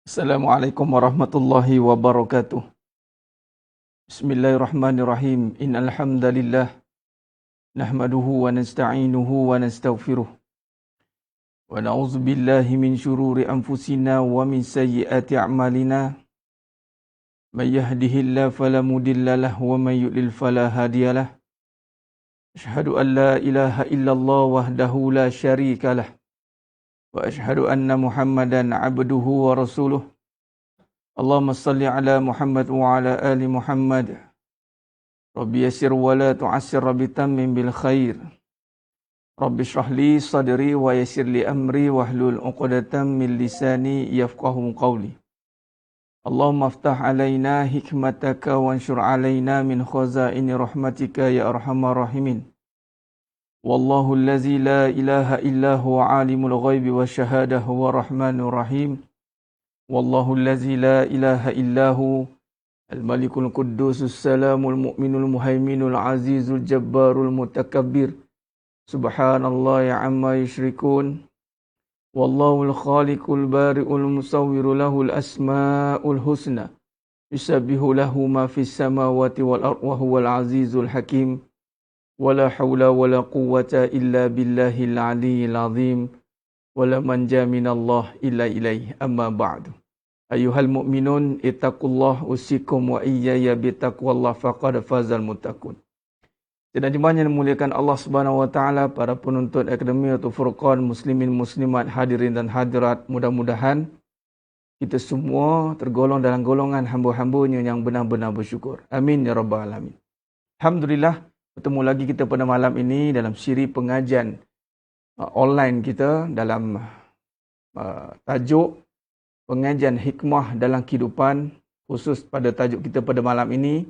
Assalamualaikum warahmatullahi wabarakatuh. Bismillahirrahmanirrahim. Innal hamdalillah nahmaduhu wa nasta'inuhu wa nastaghfiruh. Wa na'udzu billahi min shururi anfusina wa min sayyiati a'malina. May yahdihillahu fala mudilla lahu wa may yudlil fala hadiya lahu. Asyhadu an la ilaha illallah wahdahu la syarika lah. Wa asyhadu anna Muhammadan 'abduhu wa rasuluh. Allahumma salli ala Muhammad wa ala ali Muhammad. Rabbi yassir wa la tu'assir, Rabbi tammim bil khair. Rabbi shrah li sadri wa yassir li amri wahlul 'uqdatam min lisani yafqahu qawli. Allahumma aftah alaina hikmataka wanshur alaina min khazaini rahmatika ya arhamar rahimin. Wallahu allazi la ilaha illa huwa alimul ghaibi wasyahadah huwa rahmanur rahim. Wallahu allazi la ilaha illahu al-malikul quddusus salamul mu'minul muhaiminul azizul jabbarul mutakabbir. Subhanallahi amma yushrikun. Wallahul khaliqul bari'ul musawwiru lahul asma'ul husna. Yusabbihu lahu ma fis samawati wal ardh wa huwal azizul hakim. Wala hawla wala quwwata illa billahil aliyyil azim. Wala manja minallah illa ilaih. Amma ba'du. Ayuhal mu'minun ittaqullah usikum wa iyaya bitaqwallah faqad fazal muttaqun. Sedang jemaah yang dimuliakan Allah Subhanahu wa taala, para penuntut Akademi atau Furqan, muslimin muslimat, hadirin dan hadirat, mudah-mudahan kita semua tergolong dalam golongan hamba-hambanya yang benar-benar bersyukur. Amin ya rabbal alamin. Alhamdulillah, bertemu lagi kita pada malam ini dalam siri pengajian online kita dalam tajuk pengajian hikmah dalam kehidupan, khusus pada tajuk kita pada malam ini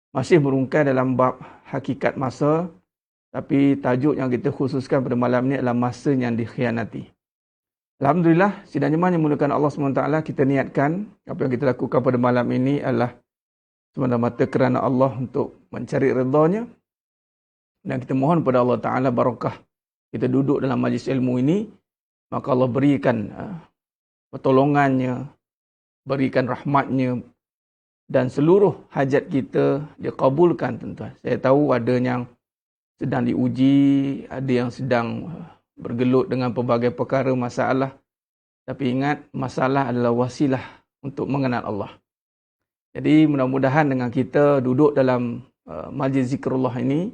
masih merungkai dalam bab hakikat masa, tapi tajuk yang kita khususkan pada malam ini adalah masa yang dikhianati. Alhamdulillah, sidang jemaah yang dimuliakan Allah SWT, kita niatkan apa yang kita lakukan pada malam ini adalah semata-mata kerana Allah, untuk mencari redha-Nya, dan kita mohon pada Allah Ta'ala barakah kita duduk dalam majlis ilmu ini, maka Allah berikan pertolongannya, berikan rahmatnya, dan seluruh hajat kita dikabulkan tuan-tuan. Saya tahu ada yang sedang diuji, ada yang sedang bergelut dengan pelbagai perkara masalah, tapi ingat, masalah adalah wasilah untuk mengenal Allah. Jadi mudah-mudahan dengan kita duduk dalam majlis zikrullah ini,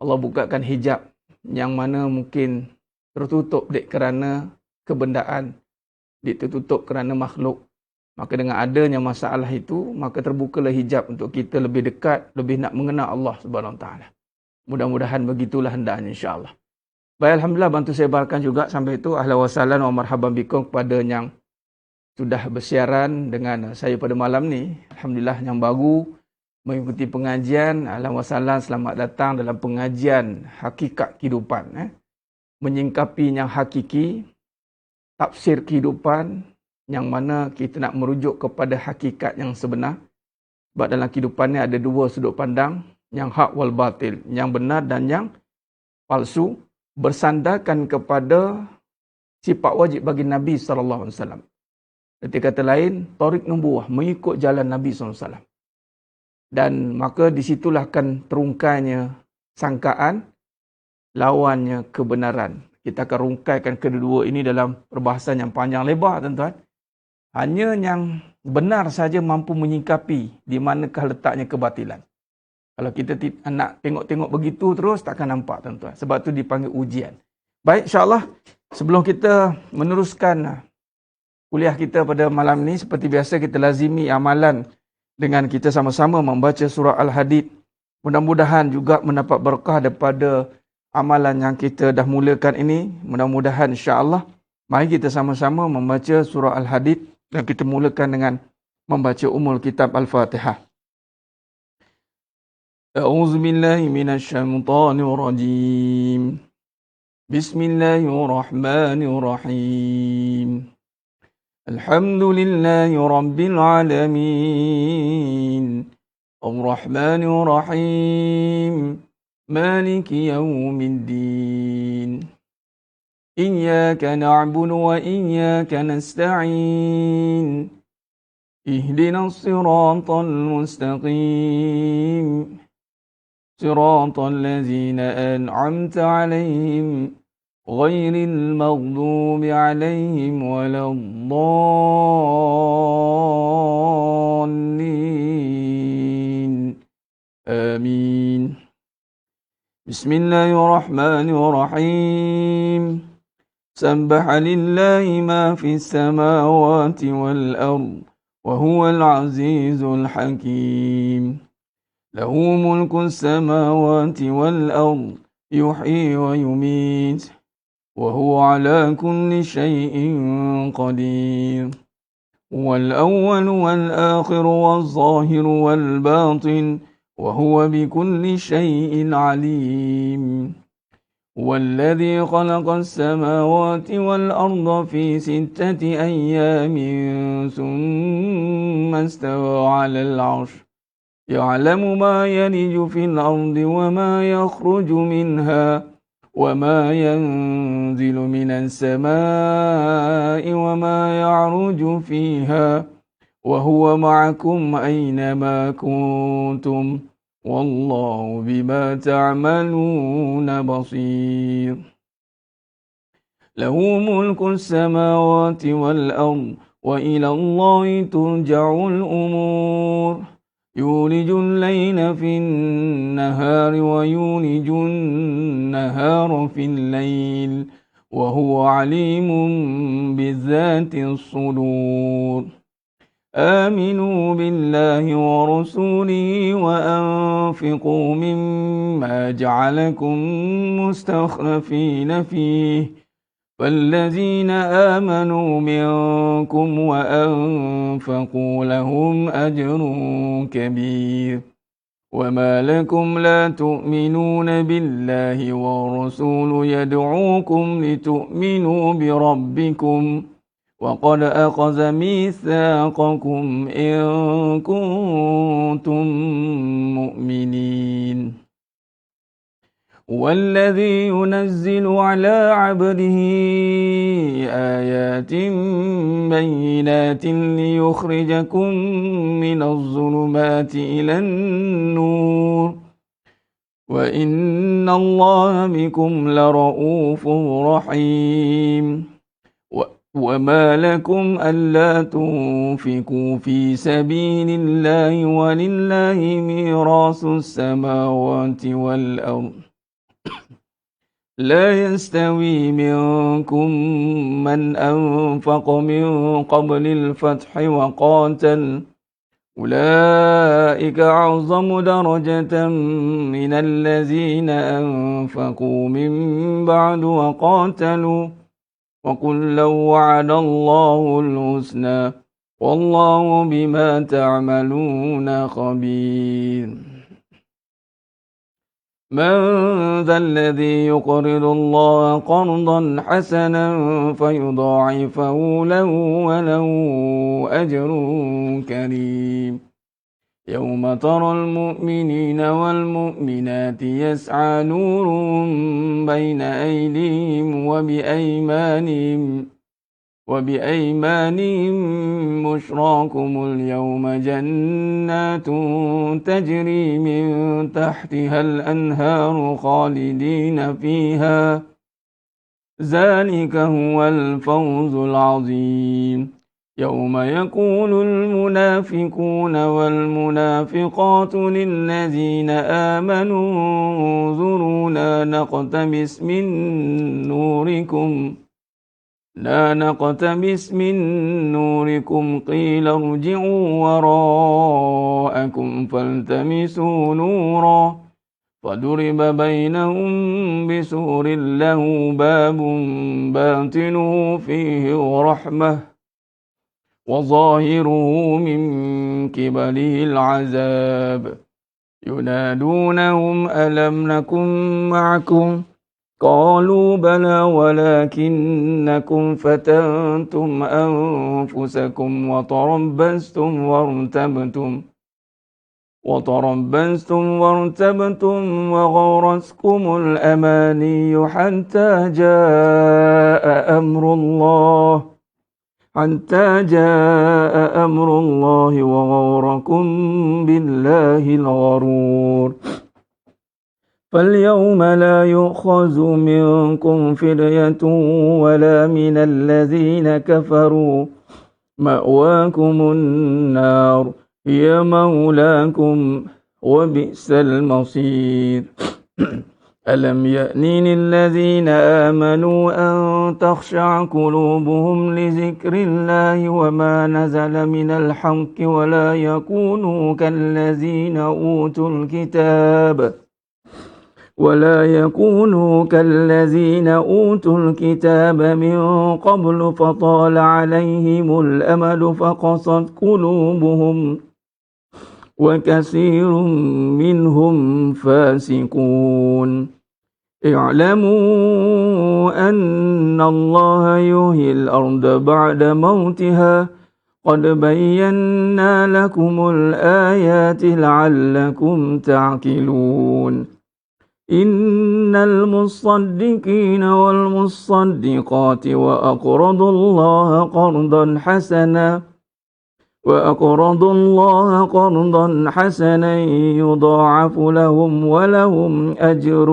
Allah bukakan hijab yang mana mungkin tertutup kerana kebendaan, tertutup kerana makhluk. Maka dengan adanya masalah itu, maka terbukalah hijab untuk kita lebih dekat, lebih nak mengenal Allah Subhanahu Wa Taala. Mudah-mudahan begitulah hendaknya, insya-Allah. Baik, alhamdulillah, bantu saya sebarkan juga sampai itu ahlan wa sahlan wa marhaban bikum kepada yang sudah bersiaran dengan saya pada malam ni. Alhamdulillah, yang baru mengikuti pengajian, ahlan wa sahlan, selamat datang dalam pengajian hakikat kehidupan, menyingkapi yang hakiki, tafsir kehidupan, yang mana kita nak merujuk kepada hakikat yang sebenar. Sebab dalam kehidupan ni ada dua sudut pandang, yang hak wal batil, yang benar dan yang palsu, bersandarkan kepada sifat wajib bagi Nabi SAW. Ketika kata lain, tariq nubuwah, mengikut jalan Nabi SAW. Dan maka disitulah akan terungkainya sangkaan, lawannya kebenaran. Kita akan rungkaikan kedua-dua ini dalam perbahasan yang panjang lebar, tuan-tuan. Hanya yang benar saja mampu menyingkapi di manakah letaknya kebatilan. Kalau kita nak tengok-tengok begitu terus, takkan nampak, tuan-tuan. Sebab tu dipanggil ujian. Baik, insya-Allah, sebelum kita meneruskan kuliah kita pada malam ini, seperti biasa kita lazimi amalan dengan kita sama-sama membaca surah Al-Hadid. Mudah-mudahan juga mendapat berkah daripada amalan yang kita dah mulakan ini. Mudah-mudahan, insya-Allah, mari kita sama-sama membaca surah Al-Hadid, dan kita mulakan dengan membaca umul kitab Al-Fatihah. A'udzu billahi minasyaitonir rajim. Bismillahirrahmanirrahim. Alhamdulillahi rabbil alamin. Ar-Rahmanir Rahim. Maliki yaumiddin. إياك نعبد وإياك نستعين اهدنا الصراط المستقيم صراط الذين أنعمت عليهم غير المغضوب عليهم ولا الضالين آمين. بسم الله الرحمن الرحيم. سبح لله ما في السماوات والأرض وهو العزيز الحكيم. له ملك السماوات والأرض يحيي ويميت وهو على كل شيء قدير. هو الأول والآخر والظاهر والباطن وهو بكل شيء عليم. هو الذي خلق السماوات والأرض في 6 أيام ثم استوى على العرش يعلم ما يلج في الأرض وما يخرج منها وما ينزل من السماء وما يعرج فيها وهو معكم أينما كنتم والله بما تعملون بصير. له ملك السماوات والأرض وإلى الله ترجع الأمور. يولج الليل في النهار ويولج النهار في الليل وهو عليم بذات الصدور. آمنوا بالله ورسوله وأنفقوا مما جعلكم مستخلفين فيه فالذين آمنوا منكم وأنفقوا لهم أجر كبير. وما لكم لا تؤمنون بالله والرسول يدعوكم لتؤمنوا بربكم وقد أخذ ميثاقكم إن كنتم مؤمنين. والذي ينزل على عبده آيات بينات ليخرجكم من الظلمات إلى النور وإن الله بكم لرؤوف رحيم. وما لكم ألا تنفقوا في سبيل الله ولله ميراث السماوات والأرض لا يستوي منكم من أنفق من قبل الفتح وقاتل أولئك أعظم درجة من الذين أنفقوا من بعد وقاتلوا وكلا وعد الله الحسنى والله بما تعملون خبير. من ذا الذي يقرض الله قرضا حسنا فيضاعفه له وله أجر كريم. يوم ترى المؤمنين والمؤمنات يسعى نورهم بين أيديهم وبأيمانهم بشراكم اليوم جنات تجري من تحتها الأنهار خالدين فيها ذلك هو الفوز العظيم. يوم يقول المنافقون والمنافقات للذين آمنوا انظرونا نقتبس من نوركم قيل ارجعوا وراءكم فالتمسوا نورا فضرب بينهم بسور له باب باطنه فيه الرحمة وظاهره من قبله العذاب ينادونهم ألم نكن معكم قالوا بلى ولكنكم فتنتم أنفسكم وتربصتم وتربصتم وارتبتم وغرتكم الأماني حتى جاء أمر الله وغركم بالله الغرور فاليوم لا يؤخذ منكم فدية ولا من الذين كفروا مأواكم النار هي مولاكم وبئس المصير ألم يأن للذين آمنوا أن تخشع قلوبهم لذكر الله وما نزل من الحق ولا يكونوا كالذين أوتوا الكتاب من قبل فطال عليهم الأمد فقست قلوبهم وكثير منهم فاسقون اعلموا أن الله يحيي الأرض بعد موتها قد بينا لكم الآيات لعلكم تعقلون إن المصدقين والمصدقات وأقرضوا الله قرضا حسنا يضاعف لهم ولهم أجر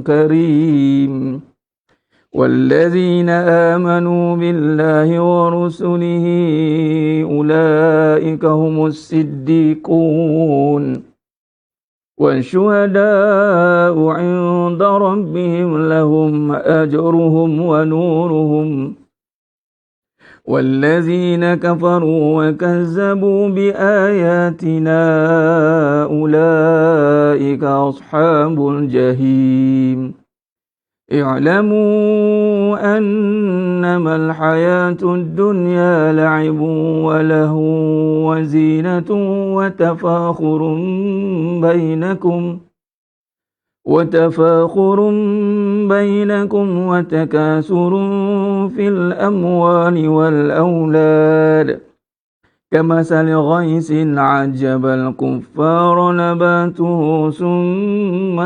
كريم والذين آمنوا بالله ورسله أولئك هم الصديقون والشهداء عند ربهم لهم أجرهم ونورهم والذين كفروا وكذبوا بآياتنا أولئك أصحاب الجحيم اعلموا أنما الحياة الدنيا لعب ولهو وزينة وتفاخر بينكم وتكاثر في الأموال والأولاد كمثل غيث عجب الكفار نباته ثم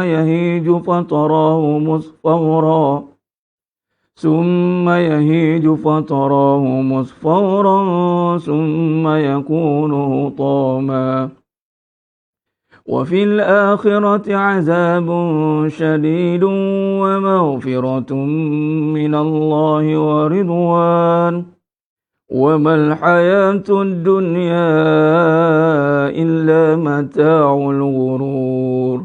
يهيج فتراه مصفرا ثم يكون هطاما وفي الآخرة عذاب شديد ومغفرة من الله ورضوان وما الحياة الدنيا إلا متاع الغرور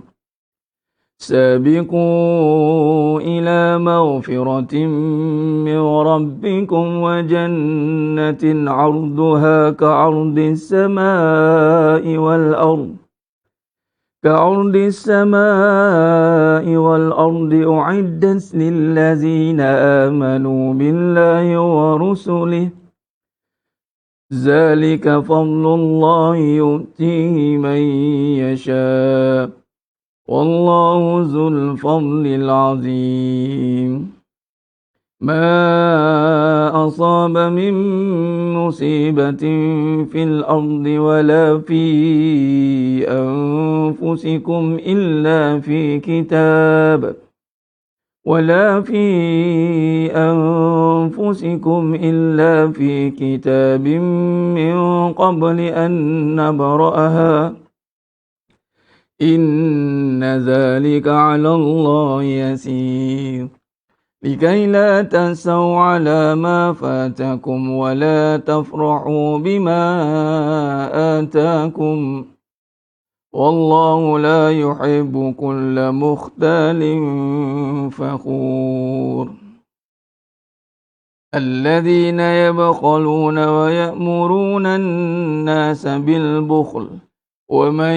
سابقوا إلى مغفرة من ربكم وجنة عرضها كعرض السماء والأرض أعدت للذين آمنوا بالله ورسله ذلك فضل الله يؤتيه من يشاء والله ذو الفضل العظيم ما أصاب من مصيبة في الأرض ولا في أنفسكم إلا في كتاب من قبل أن نبرأها إن ذلك على الله يسير لكي لا تأسوا على ما فاتكم ولا تفرحوا بما آتاكم والله لا يحب كل مختال فخور الذين يبخلون ويأمرون الناس بالبخل ومن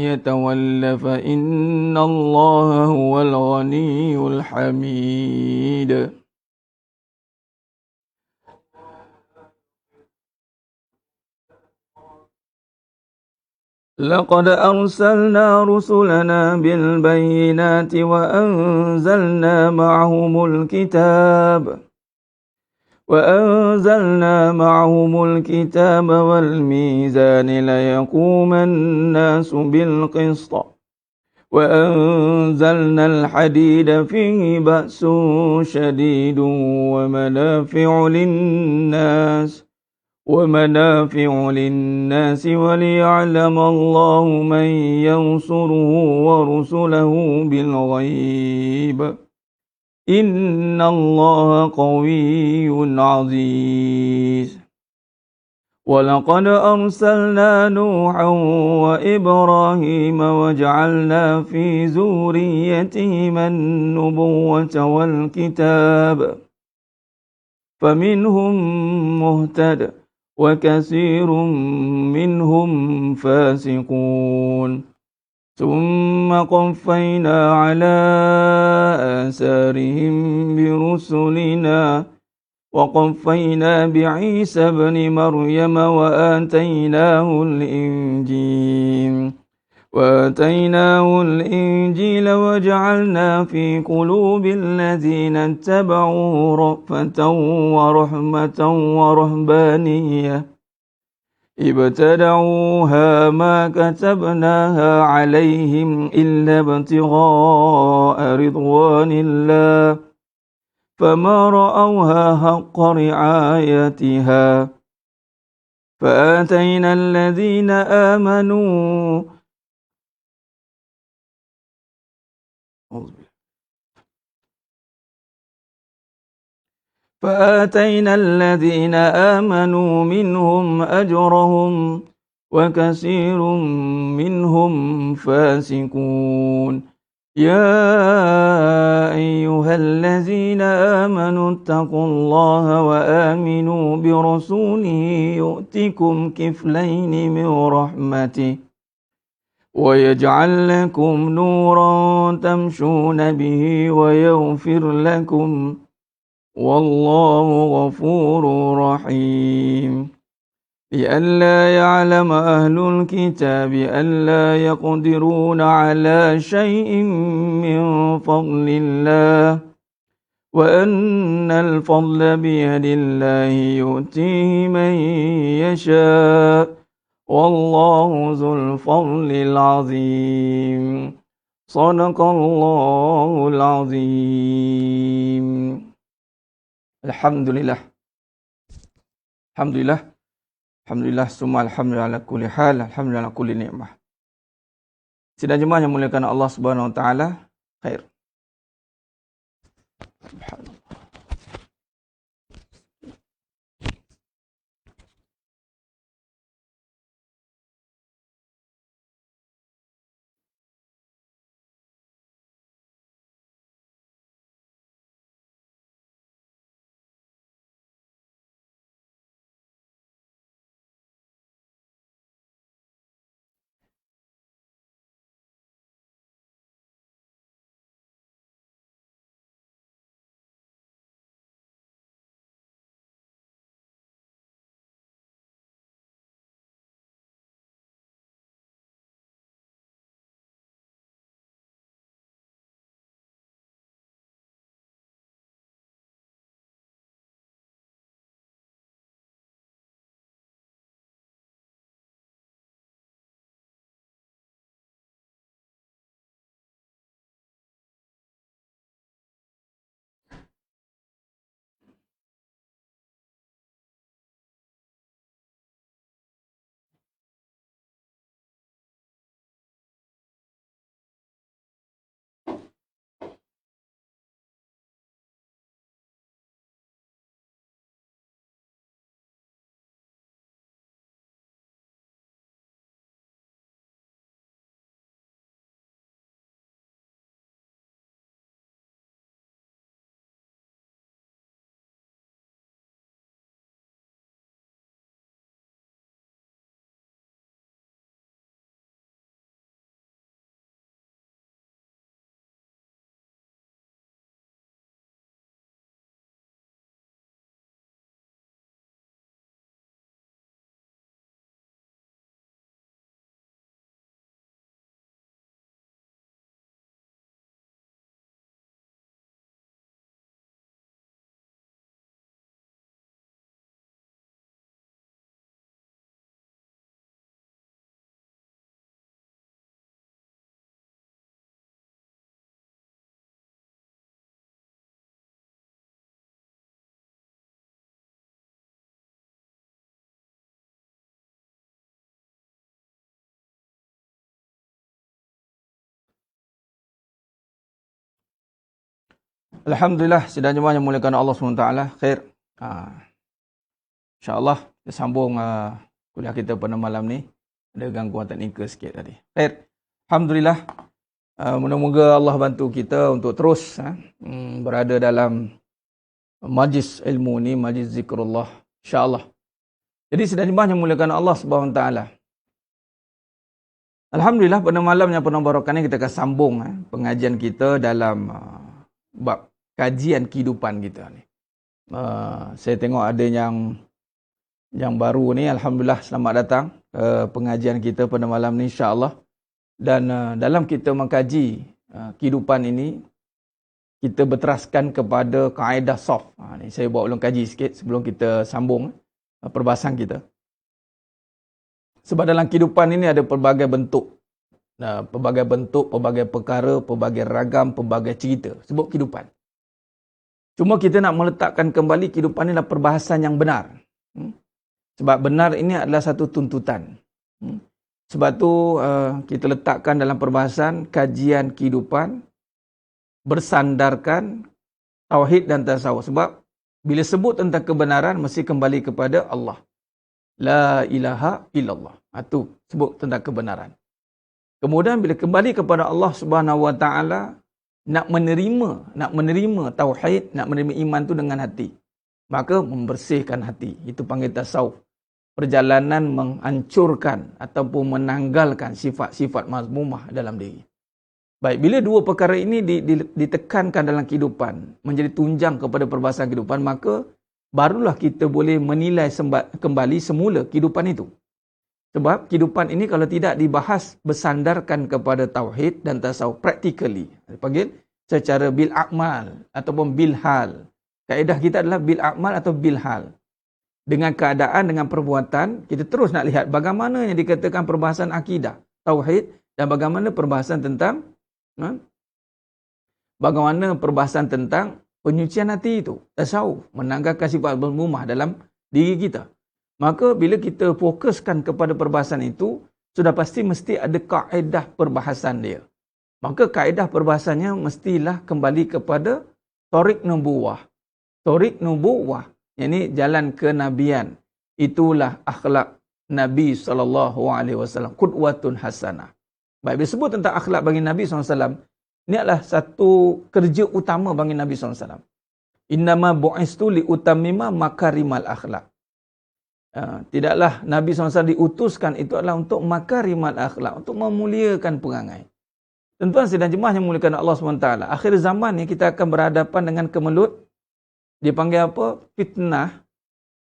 يتول فإن الله هو الغني الحميد لقد أرسلنا رسلنا بالبينات وأنزلنا معهم الكتاب وأنزلنا معهم الكتاب والميزان ليقوم الناس بالقسط وأنزلنا الحديد فيه بأس شديد ومنافع للناس وليعلم الله من ينصره ورسله بالغيب إن الله قوي عزيز ولقد أرسلنا نوحا وإبراهيم وجعلنا في ذريتهما النبوة والكتاب فمنهم مهتد وكثير منهم فاسقون ثم قفينا على آثارهم برسلنا وقفينا بعيسى ابن مريم وآتيناه الإنجيل وجعلنا في قلوب الذين اتبعوه رأفة ورحمة ورهبانية ابتدعوها ما كتبناها عليهم إلا ابتغاء رضوان الله فما رأوها حق رعايتها فآتينا الذين آمنوا منهم أجرهم وكثير منهم فاسقون يا أيها الذين آمنوا اتقوا الله وآمنوا برسوله يؤتكم كفلين من رحمته ويجعل لكم نورا تمشون به ويغفر لكم والله غفور رحيم لئلا يعلم أهل الكتاب ألا يقدرون على شيء من فضل الله وأن الفضل بيد الله يؤتيه من يشاء والله ذو الفضل العظيم صدق الله العظيم. Alhamdulillah. Alhamdulillah summa alhamdulillah ala kulli hal, alhamdulillah ala kulli ni'mah. Sidang jemaah yang muliakan Allah Subhanahu wa taala, khair. Subhanallah. Alhamdulillah, sidang jemaah yang muliakan Allah SWT. Khair. InsyaAllah, kita sambung kuliah kita pada malam ni. Ada gangguan teknikal sikit tadi. Khair. Alhamdulillah. Moga-moga Allah bantu kita untuk terus berada dalam majlis ilmu ni, majlis zikrullah. InsyaAllah. Jadi sidang jemaah yang muliakan Allah SWT. Alhamdulillah, pada malam yang penuh barakah ni kita akan sambung pengajian kita dalam bab kajian kehidupan kita ni. Saya tengok ada yang baru ni. Alhamdulillah, selamat datang ke pengajian kita pada malam ni, insya-Allah. Dan dalam kita mengkaji kehidupan ini, kita berteraskan kepada kaedah soft. Ni saya buat ulang kaji sikit sebelum kita sambung perbahasan kita. Sebab dalam kehidupan ini ada pelbagai bentuk. Pelbagai bentuk, pelbagai perkara, pelbagai ragam, pelbagai cerita. Sebut kehidupan. Cuma kita nak meletakkan kembali kehidupan ini dalam perbahasan yang benar. Sebab benar ini adalah satu tuntutan. Sebab tu kita letakkan dalam perbahasan kajian kehidupan bersandarkan tauhid dan tasawuf. Sebab bila sebut tentang kebenaran mesti kembali kepada Allah. La ilaha illallah. Itu sebut tentang kebenaran. Kemudian bila kembali kepada Allah Subhanahu Wa Taala, nak menerima tauhid, nak menerima iman tu dengan hati. Maka membersihkan hati. Itu panggil tasawuf. Perjalanan menghancurkan ataupun menanggalkan sifat-sifat mazmumah dalam diri. Baik, bila dua perkara ini ditekankan dalam kehidupan, menjadi tunjang kepada perbahasan kehidupan, maka barulah kita boleh menilai kembali semula kehidupan itu. Sebab kehidupan ini kalau tidak dibahas bersandarkan kepada tauhid dan tasawuf practically, dipanggil secara bil a'mal ataupun bil hal. Kaedah kita adalah bil a'mal atau bil hal. Dengan keadaan, dengan perbuatan, kita terus nak lihat bagaimana yang dikatakan perbahasan akidah, tauhid, dan bagaimana perbahasan tentang penyucian hati itu, tasawuf, menanggalkan sifat mazmumah dalam diri kita. Maka bila kita fokuskan kepada perbahasan itu, sudah pasti mesti ada kaedah perbahasan dia. Maka kaedah perbahasannya mestilah kembali kepada Thariq Nubuwah. Thariq Nubuwah, yakni jalan kenabian. Itulah akhlak Nabi SAW. Qudwatun hasanah. Baik, bila sebut tentang akhlak bagi Nabi SAW, ini adalah satu kerja utama bagi Nabi SAW. Innama bu'istu liutammima makarimal akhlak. Tidaklah Nabi SAW diutuskan itu adalah untuk makarimal akhlak, untuk memuliakan perangai. Tuan-tuan sidang jemaah yang muliakan Allah SWT, akhir zaman ni kita akan berhadapan dengan kemelut, dipanggil apa? Fitnah,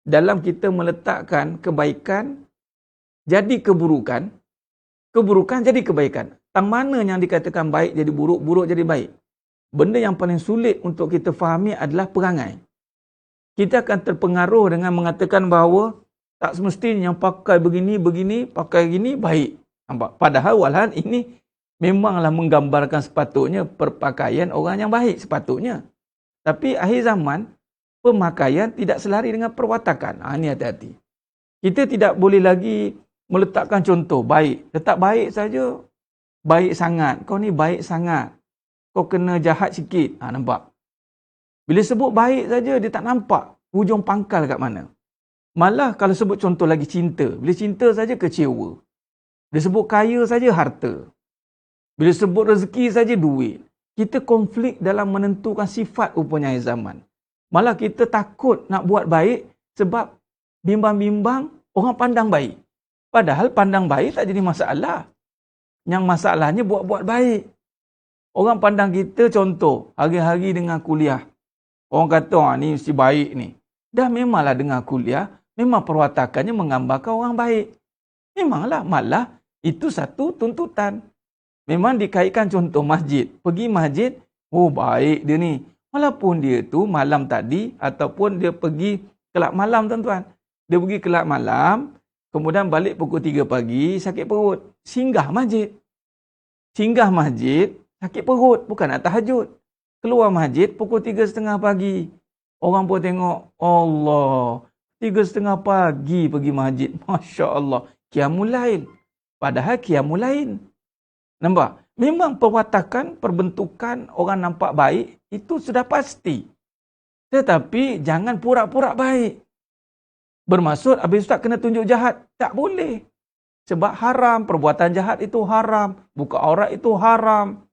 dalam kita meletakkan kebaikan jadi keburukan, keburukan jadi kebaikan. Tang mana yang dikatakan baik jadi buruk, buruk jadi baik. Benda yang paling sulit untuk kita fahami adalah perangai. Kita akan terpengaruh dengan mengatakan bahawa tak semestinya yang pakai begini, pakai gini, baik. Nampak? Padahal walhan ini memanglah menggambarkan sepatutnya perpakaian orang yang baik sepatutnya. Tapi akhir zaman, pemakaian tidak selari dengan perwatakan. Ini hati-hati. Kita tidak boleh lagi meletakkan contoh, baik. Letak baik saja, baik sangat. Kau ni baik sangat. Kau kena jahat sikit. Nampak? Bila sebut baik saja, dia tak nampak hujung pangkal kat mana. Malah kalau sebut contoh lagi cinta. Bila cinta saja kecewa. Bila sebut kaya saja harta. Bila sebut rezeki saja duit. Kita konflik dalam menentukan sifat rupanya zaman. Malah kita takut nak buat baik sebab bimbang-bimbang orang pandang baik. Padahal pandang baik tak jadi masalah. Yang masalahnya buat-buat baik. Orang pandang kita contoh hari-hari dengan kuliah. Orang kata ni mesti baik ni. Dah memanglah dengan kuliah, memang perwatakannya menggambarkan orang baik. Memanglah, malah itu satu tuntutan. Memang dikaitkan contoh masjid. Pergi masjid, oh baik dia ni. Walaupun dia tu malam tadi, ataupun dia pergi kelab malam tuan-tuan. Dia pergi kelab malam, kemudian balik pukul 3 pagi, sakit perut. Singgah masjid. Singgah masjid, sakit perut. Bukan nak tahajud. Keluar masjid pukul 3:30 pagi. Orang pun tengok, Allah, 3:30 pagi pergi masjid. Masya Allah. Qiyamul Lail. Padahal Qiyamul Lail. Nampak? Memang perwatakan, perbentukan orang nampak baik, itu sudah pasti. Tetapi jangan pura-pura baik. Bermaksud habis Ustaz kena tunjuk jahat. Tak boleh. Sebab haram, perbuatan jahat itu haram. Buka aurat itu haram.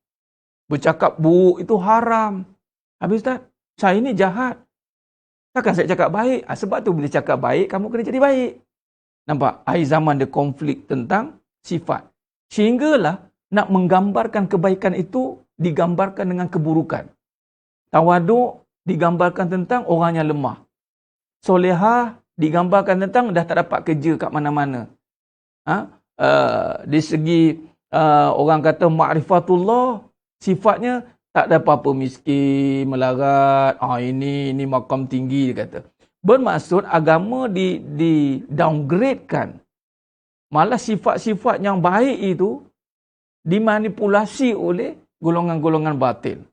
Bercakap buruk itu haram. Habis Ustaz, saya ini jahat. Takkan saya cakap baik? Sebab tu bila cakap baik, kamu kena jadi baik. Nampak? Akhir zaman dia konflik tentang sifat. Sehinggalah nak menggambarkan kebaikan itu digambarkan dengan keburukan. Tawaduk digambarkan tentang orang yang lemah. Solehah digambarkan tentang dah tak dapat kerja kat mana-mana. Di segi orang kata ma'rifatullah, sifatnya tak ada apa-apa, miskin, melarat, ini makam tinggi, dia kata. Bermaksud agama di downgradekan. Malah sifat-sifat yang baik itu dimanipulasi oleh golongan-golongan batil.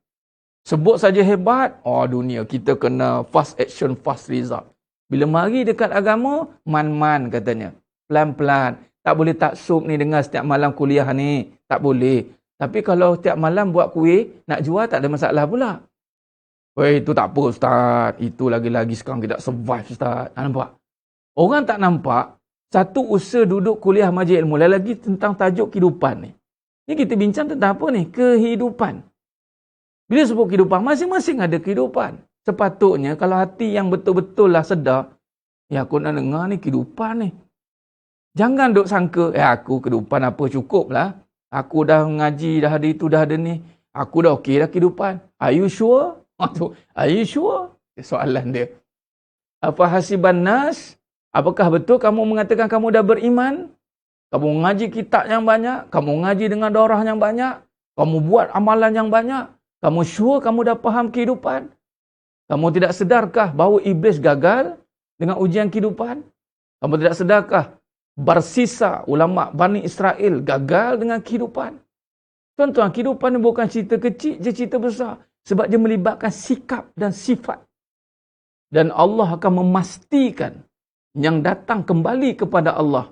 Sebut saja hebat, dunia kita kena fast action, fast result. Bila mari dekat agama, man-man katanya. Pelan-pelan. Tak boleh taksub ni dengar setiap malam kuliah ni. Tak boleh. Tapi kalau setiap malam buat kuih, nak jual tak ada masalah pula. Itu tak apa Ustaz. Itu lagi-lagi sekarang kita survive Ustaz. Nampak? Orang tak nampak, satu usaha duduk kuliah majlis ilmu, lagi tentang tajuk kehidupan ni. Ni kita bincang tentang apa ni? Kehidupan. Bila sebut kehidupan, masing-masing ada kehidupan. Sepatutnya kalau hati yang betul-betul lah sedar, aku nak dengar ni kehidupan ni. Jangan duk sangka, aku kehidupan apa cukup lah. Aku dah ngaji, dah ada itu, dah ada ni. Aku dah okey dah kehidupan. Are you sure? Are you sure? Soalan dia. Apa hasiban nas? Apakah betul kamu mengatakan kamu dah beriman? Kamu ngaji kitab yang banyak? Kamu ngaji dengan daurah yang banyak? Kamu buat amalan yang banyak? Kamu sure kamu dah faham kehidupan? Kamu tidak sedarkah bahawa iblis gagal dengan ujian kehidupan? Kamu tidak sedarkah Barsisa, ulama Bani Israel, gagal dengan kehidupan? Tuan-tuan, kehidupan ni bukan cerita kecil, dia cerita besar. Sebab dia melibatkan sikap dan sifat. Dan Allah akan memastikan yang datang kembali kepada Allah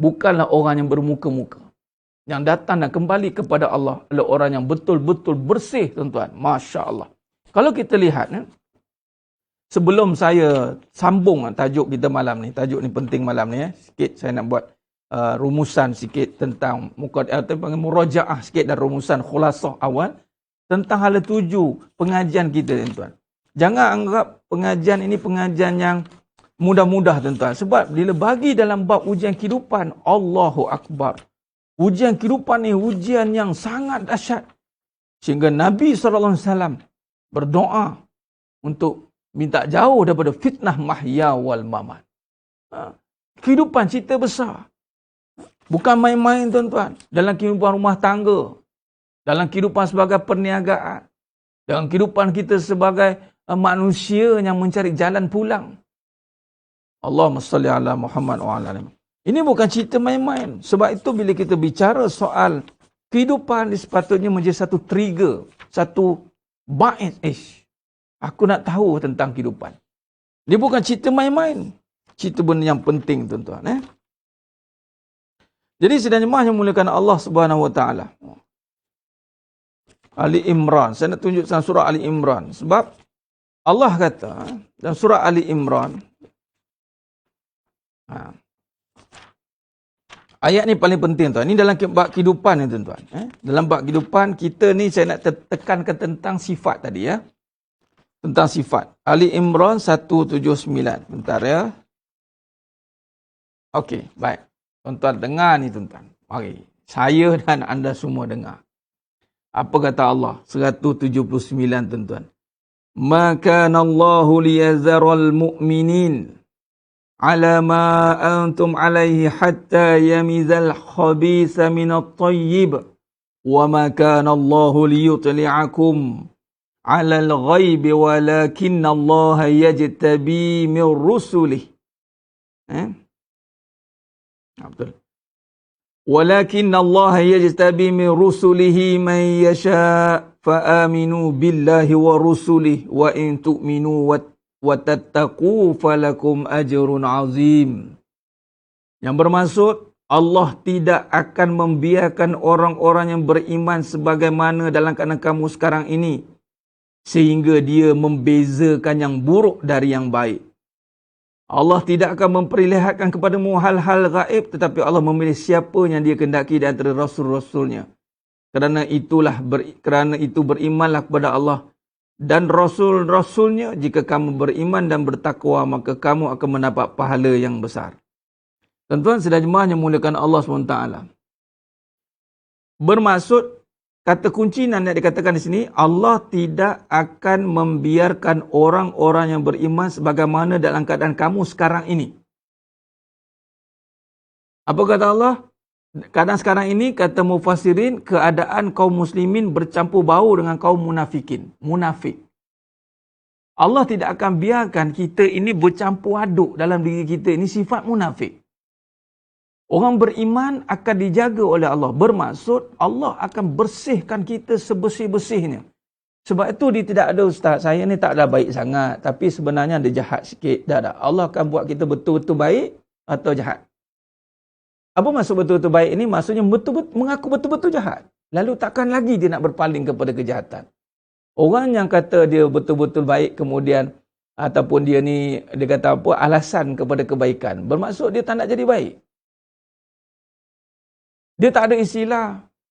bukanlah orang yang bermuka-muka. Yang datang dan kembali kepada Allah adalah orang yang betul-betul bersih, tuan-tuan. Masya Allah. Kalau kita lihat, sebelum saya sambung tajuk kita malam ni, tajuk ni penting malam ni, sikit saya nak buat rumusan sikit tentang murajaah sikit dan rumusan khulasah awal tentang hala tuju pengajian kita, tuan-tuan. Jangan anggap pengajian ini pengajian yang mudah-mudah, tuan-tuan. Sebab bila bagi dalam bab ujian kehidupan, Allahu Akbar. Ujian kehidupan ni ujian yang sangat dahsyat. Sehingga Nabi SAW berdoa untuk minta jauh daripada fitnah mahya wal mamat. Kehidupan cerita besar. Bukan main-main, tuan-tuan. Dalam kehidupan rumah tangga. Dalam kehidupan sebagai perniagaan. Dalam kehidupan kita sebagai manusia yang mencari jalan pulang. Allahumma salli ala Muhammad wa ala alihi. Ini bukan cerita main-main. Sebab itu bila kita bicara soal kehidupan, sepatutnya menjadi satu trigger. Satu bait. Aku nak tahu tentang kehidupan. Dia bukan cerita main-main. Cerita benda yang penting, tuan-tuan. Jadi sedang jemaah yang muliakan Allah Subhanahu wa taala. Ali Imran. Saya nak tunjuk dalam surah Ali Imran. Sebab Allah kata dalam surah Ali Imran, ayat ni paling penting, tuan. Ini dalam bab kehidupan ni, tuan-tuan. Dalam bab kehidupan kita ni saya nak tekankan tentang sifat tadi, ya. Tentang sifat. Ali Imran 179. Bentar, ya. Okey, baik. Tuan-tuan dengar ni, tuan-tuan. Mari. Saya dan anda semua dengar. Apa kata Allah? 179, tuan-tuan. Ma kana Allahu liyazaral mu'minin ala ma antum alaihi hatta yamizal khabisa minat tayyib wa ma kana Allahu liyutli'akum ala al-ghaibi walakinna Allah yajtabi min rusulih. Betul. Walakinna Allah yajtabi min rusulihi man yasha fa'aminu billahi wa rusulihi wa in tu'minu wa tattaqu falakum ajrun azim. Yang bermaksud Allah tidak akan membiarkan orang-orang yang beriman sebagaimana dalam keadaan kamu sekarang ini, sehingga dia membezakan yang buruk dari yang baik. Allah tidak akan memperlihatkan kepadamu hal-hal gaib, tetapi Allah memilih siapa yang dia kehendaki di antara rasul-rasulnya. Kerana itu berimanlah kepada Allah dan rasul-rasulnya. Jika kamu beriman dan bertakwa, maka kamu akan mendapat pahala yang besar. Tuan-tuan sedang jemaah yang muliakan Allah SWT. Bermaksud, kata kunci yang dikatakan di sini, Allah tidak akan membiarkan orang-orang yang beriman sebagaimana dalam keadaan kamu sekarang ini. Apa kata Allah? Keadaan sekarang ini, kata mufassirin, keadaan kaum muslimin bercampur bau dengan kaum munafikin. Munafik. Allah tidak akan biarkan kita ini bercampur aduk dalam diri kita. Ini sifat munafik. Orang beriman akan dijaga oleh Allah. Bermaksud, Allah akan bersihkan kita sebersih-bersihnya. Sebab itu dia tidak ada, ustaz, saya ni tak ada baik sangat, tapi sebenarnya ada jahat sikit. Tak ada. Allah akan buat kita betul-betul baik atau jahat. Apa maksud betul-betul baik ini? Maksudnya betul-betul mengaku betul-betul jahat. Lalu takkan lagi dia nak berpaling kepada kejahatan. Orang yang kata dia betul-betul baik kemudian ataupun dia ni, dia kata apa, alasan kepada kebaikan. Bermaksud dia tak nak jadi baik. Dia tak ada istilah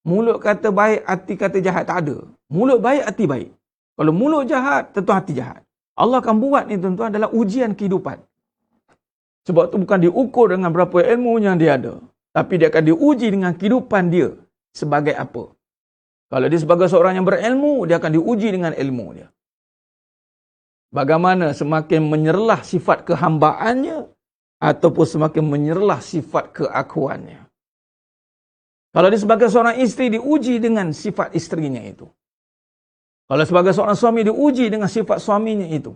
mulut kata baik, hati kata jahat. Tak ada. Mulut baik, hati baik. Kalau mulut jahat, tentu hati jahat. Allah akan buat ni tuan-tuan adalah ujian kehidupan. Sebab tu bukan diukur dengan berapa ilmu yang dia ada. Tapi dia akan diuji dengan kehidupan dia sebagai apa. Kalau dia sebagai seorang yang berilmu, dia akan diuji dengan ilmu dia. Bagaimana semakin menyerlah sifat kehambaannya ataupun semakin menyerlah sifat keakuannya. Kalau dia sebagai seorang isteri, diuji dengan sifat isterinya itu. Kalau sebagai seorang suami, diuji dengan sifat suaminya itu.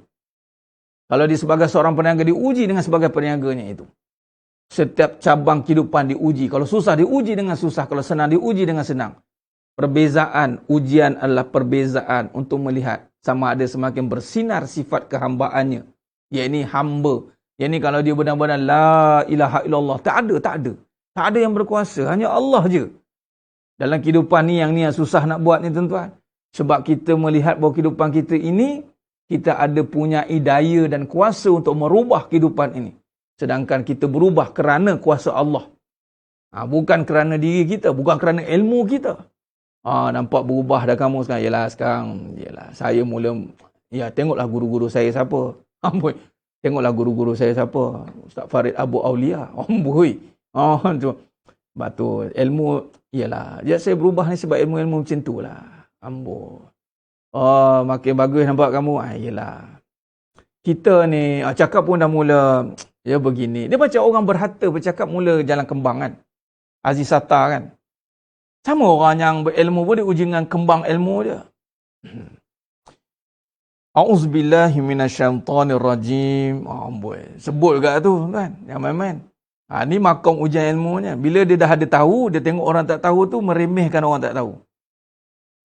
Kalau dia sebagai seorang peniaga, diuji dengan sebagai peniaganya itu. Setiap cabang kehidupan diuji. Kalau susah, diuji dengan susah. Kalau senang, diuji dengan senang. Perbezaan, ujian adalah perbezaan untuk melihat sama ada semakin bersinar sifat kehambaannya. Iaitu hamba. Iaitu kalau dia benar-benar la ilaha illallah. Tak ada. Tak ada yang berkuasa, hanya Allah je. Dalam kehidupan ni yang susah nak buat ni tuan-tuan. Sebab kita melihat bahawa kehidupan kita ini, kita ada punya daya dan kuasa untuk merubah kehidupan ini. Sedangkan kita berubah kerana kuasa Allah. Bukan kerana diri kita, bukan kerana ilmu kita. Nampak berubah dah kamu sekarang. Yelah, saya mula, tengoklah guru-guru saya siapa. Amboi, tengoklah guru-guru saya siapa. Ustaz Farid Abu Aulia. Amboi. Sebab tu ilmu, ialah. Saya berubah ni sebab ilmu-ilmu macam tu lah. Amboi. Makin bagus nampak kamu. Yelah. Kita ni, cakap pun dah mula, begini. Dia macam orang berharta bercakap mula jalan kembang kan. Aziz Sattar kan. Sama orang yang berilmu pun dia uji dengan kembang ilmu dia. A'udzubillahi minasyaitonirrajim. Amboi. Sebut kat tu kan. Jangan main-main. Ni makom ujian ilmunya. Bila dia dah ada tahu, dia tengok orang tak tahu tu, meremehkan orang tak tahu.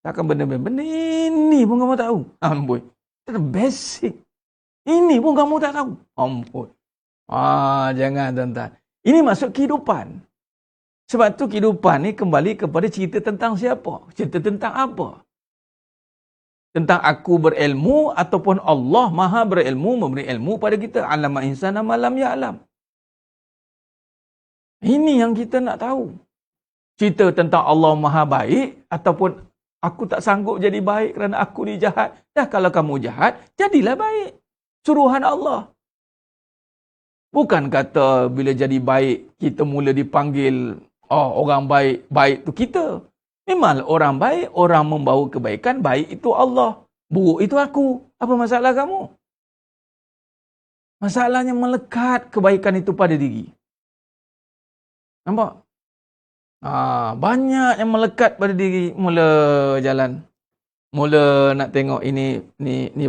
Takkan benda-benda ini pun kamu tak tahu. Amboi. Itu basic. Ini pun kamu tak tahu. Amboi. Jangan tuan-tuan. Ini masuk kehidupan. Sebab tu kehidupan ni kembali kepada cerita tentang siapa? Cerita tentang apa? Tentang aku berilmu ataupun Allah Maha berilmu memberi ilmu pada kita. Alama insana ma lam ya'lam. Ini yang kita nak tahu. Cerita tentang Allah Maha baik ataupun aku tak sanggup jadi baik kerana aku ni jahat. Dah kalau kamu jahat, jadilah baik. Suruhan Allah. Bukan kata bila jadi baik, kita mula dipanggil, orang baik, baik tu kita. Memang orang baik, orang membawa kebaikan, baik itu Allah. Buruk itu aku. Apa masalah kamu? Masalahnya melekat kebaikan itu pada diri. Nampak? Banyak yang melekat pada diri, mula jalan. Mula nak tengok ini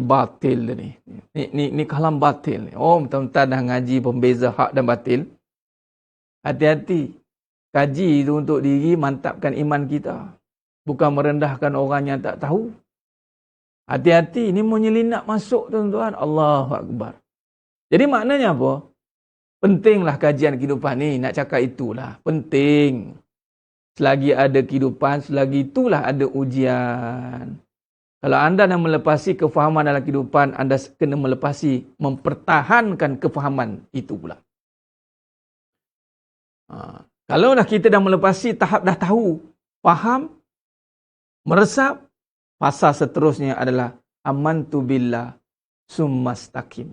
batil ni. Ni kalam batil ni. Betul-betul dah ngaji pembeza hak dan batil. Hati-hati. Kaji itu untuk diri mantapkan iman kita. Bukan merendahkan orang yang tak tahu. Hati-hati, ini menyelinap masuk tuan-tuan. Allahu Akbar. Jadi maknanya apa? Pentinglah kajian kehidupan ni, nak cakap itulah. Penting. Selagi ada kehidupan, selagi itulah ada ujian. Kalau anda nak melepasi kefahaman dalam kehidupan, anda kena mempertahankan kefahaman itu pula. Kalau dah kita dah melepasi tahap dah tahu, faham, meresap, fasa seterusnya adalah amantu billah summastaqim.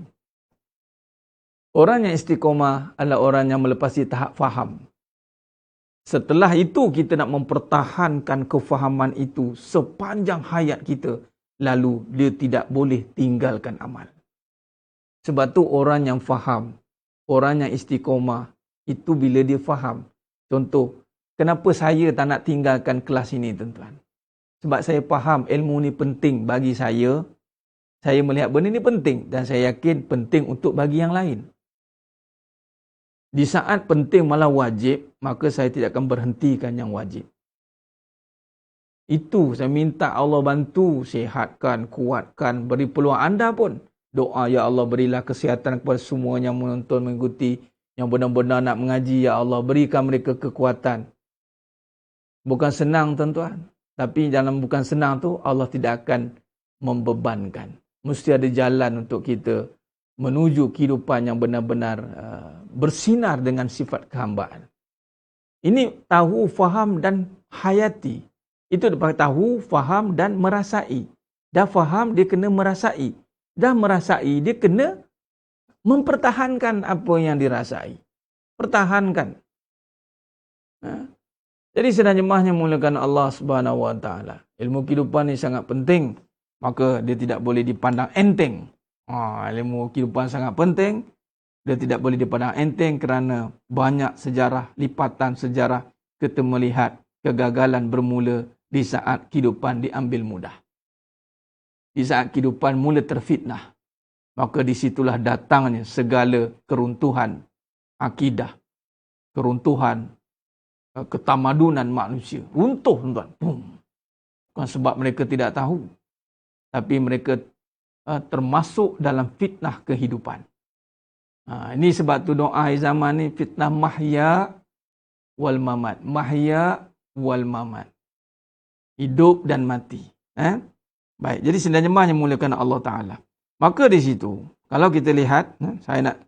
Orang yang istiqomah adalah orang yang melepasi tahap faham. Setelah itu kita nak mempertahankan kefahaman itu sepanjang hayat kita. Lalu dia tidak boleh tinggalkan amal. Sebab tu orang yang faham, orang yang istiqomah, itu bila dia faham. Contoh, kenapa saya tak nak tinggalkan kelas ini, tuan-tuan? Sebab saya faham ilmu ni penting bagi saya. Saya melihat benda ni penting dan saya yakin penting untuk bagi yang lain. Di saat penting malah wajib, maka saya tidak akan berhentikan yang wajib. Itu saya minta Allah bantu, sihatkan, kuatkan, beri peluang anda pun. Doa, ya Allah berilah kesihatan kepada semua yang menonton, mengikuti, yang benar-benar nak mengaji, ya Allah berikan mereka kekuatan. Bukan senang tuan-tuan. Tapi dalam bukan senang tu, Allah tidak akan membebankan. Mesti ada jalan untuk kita menuju kehidupan yang benar-benar bersinar dengan sifat kehambaan. Ini tahu, faham dan hayati. Itu dapat tahu, faham dan merasai. Dah faham, dia kena merasai. Dah merasai, dia kena mempertahankan apa yang dirasai. Pertahankan. Jadi sedang jemaahnya mulakan Allah Subhanahu Wa Taala. Ilmu kehidupan ni sangat penting. Maka dia tidak boleh dipandang enteng. Ilmu kehidupan sangat penting. Dia tidak boleh dipandang enteng kerana banyak sejarah, lipatan sejarah kita melihat kegagalan bermula di saat kehidupan diambil mudah. Di saat kehidupan mula terfitnah. Maka disitulah datangnya segala keruntuhan akidah, keruntuhan ketamadunan manusia. Runtuh, tuan-tuan. Bukan sebab mereka tidak tahu. Tapi mereka termasuk dalam fitnah kehidupan. Ini sebab tu doa zaman ni fitnah mahya wal mamat. Mahya wal mamat. Hidup dan mati. Baik, jadi sedang jemaah yang muliakan Allah Ta'ala. Maka di situ, kalau kita lihat, saya nak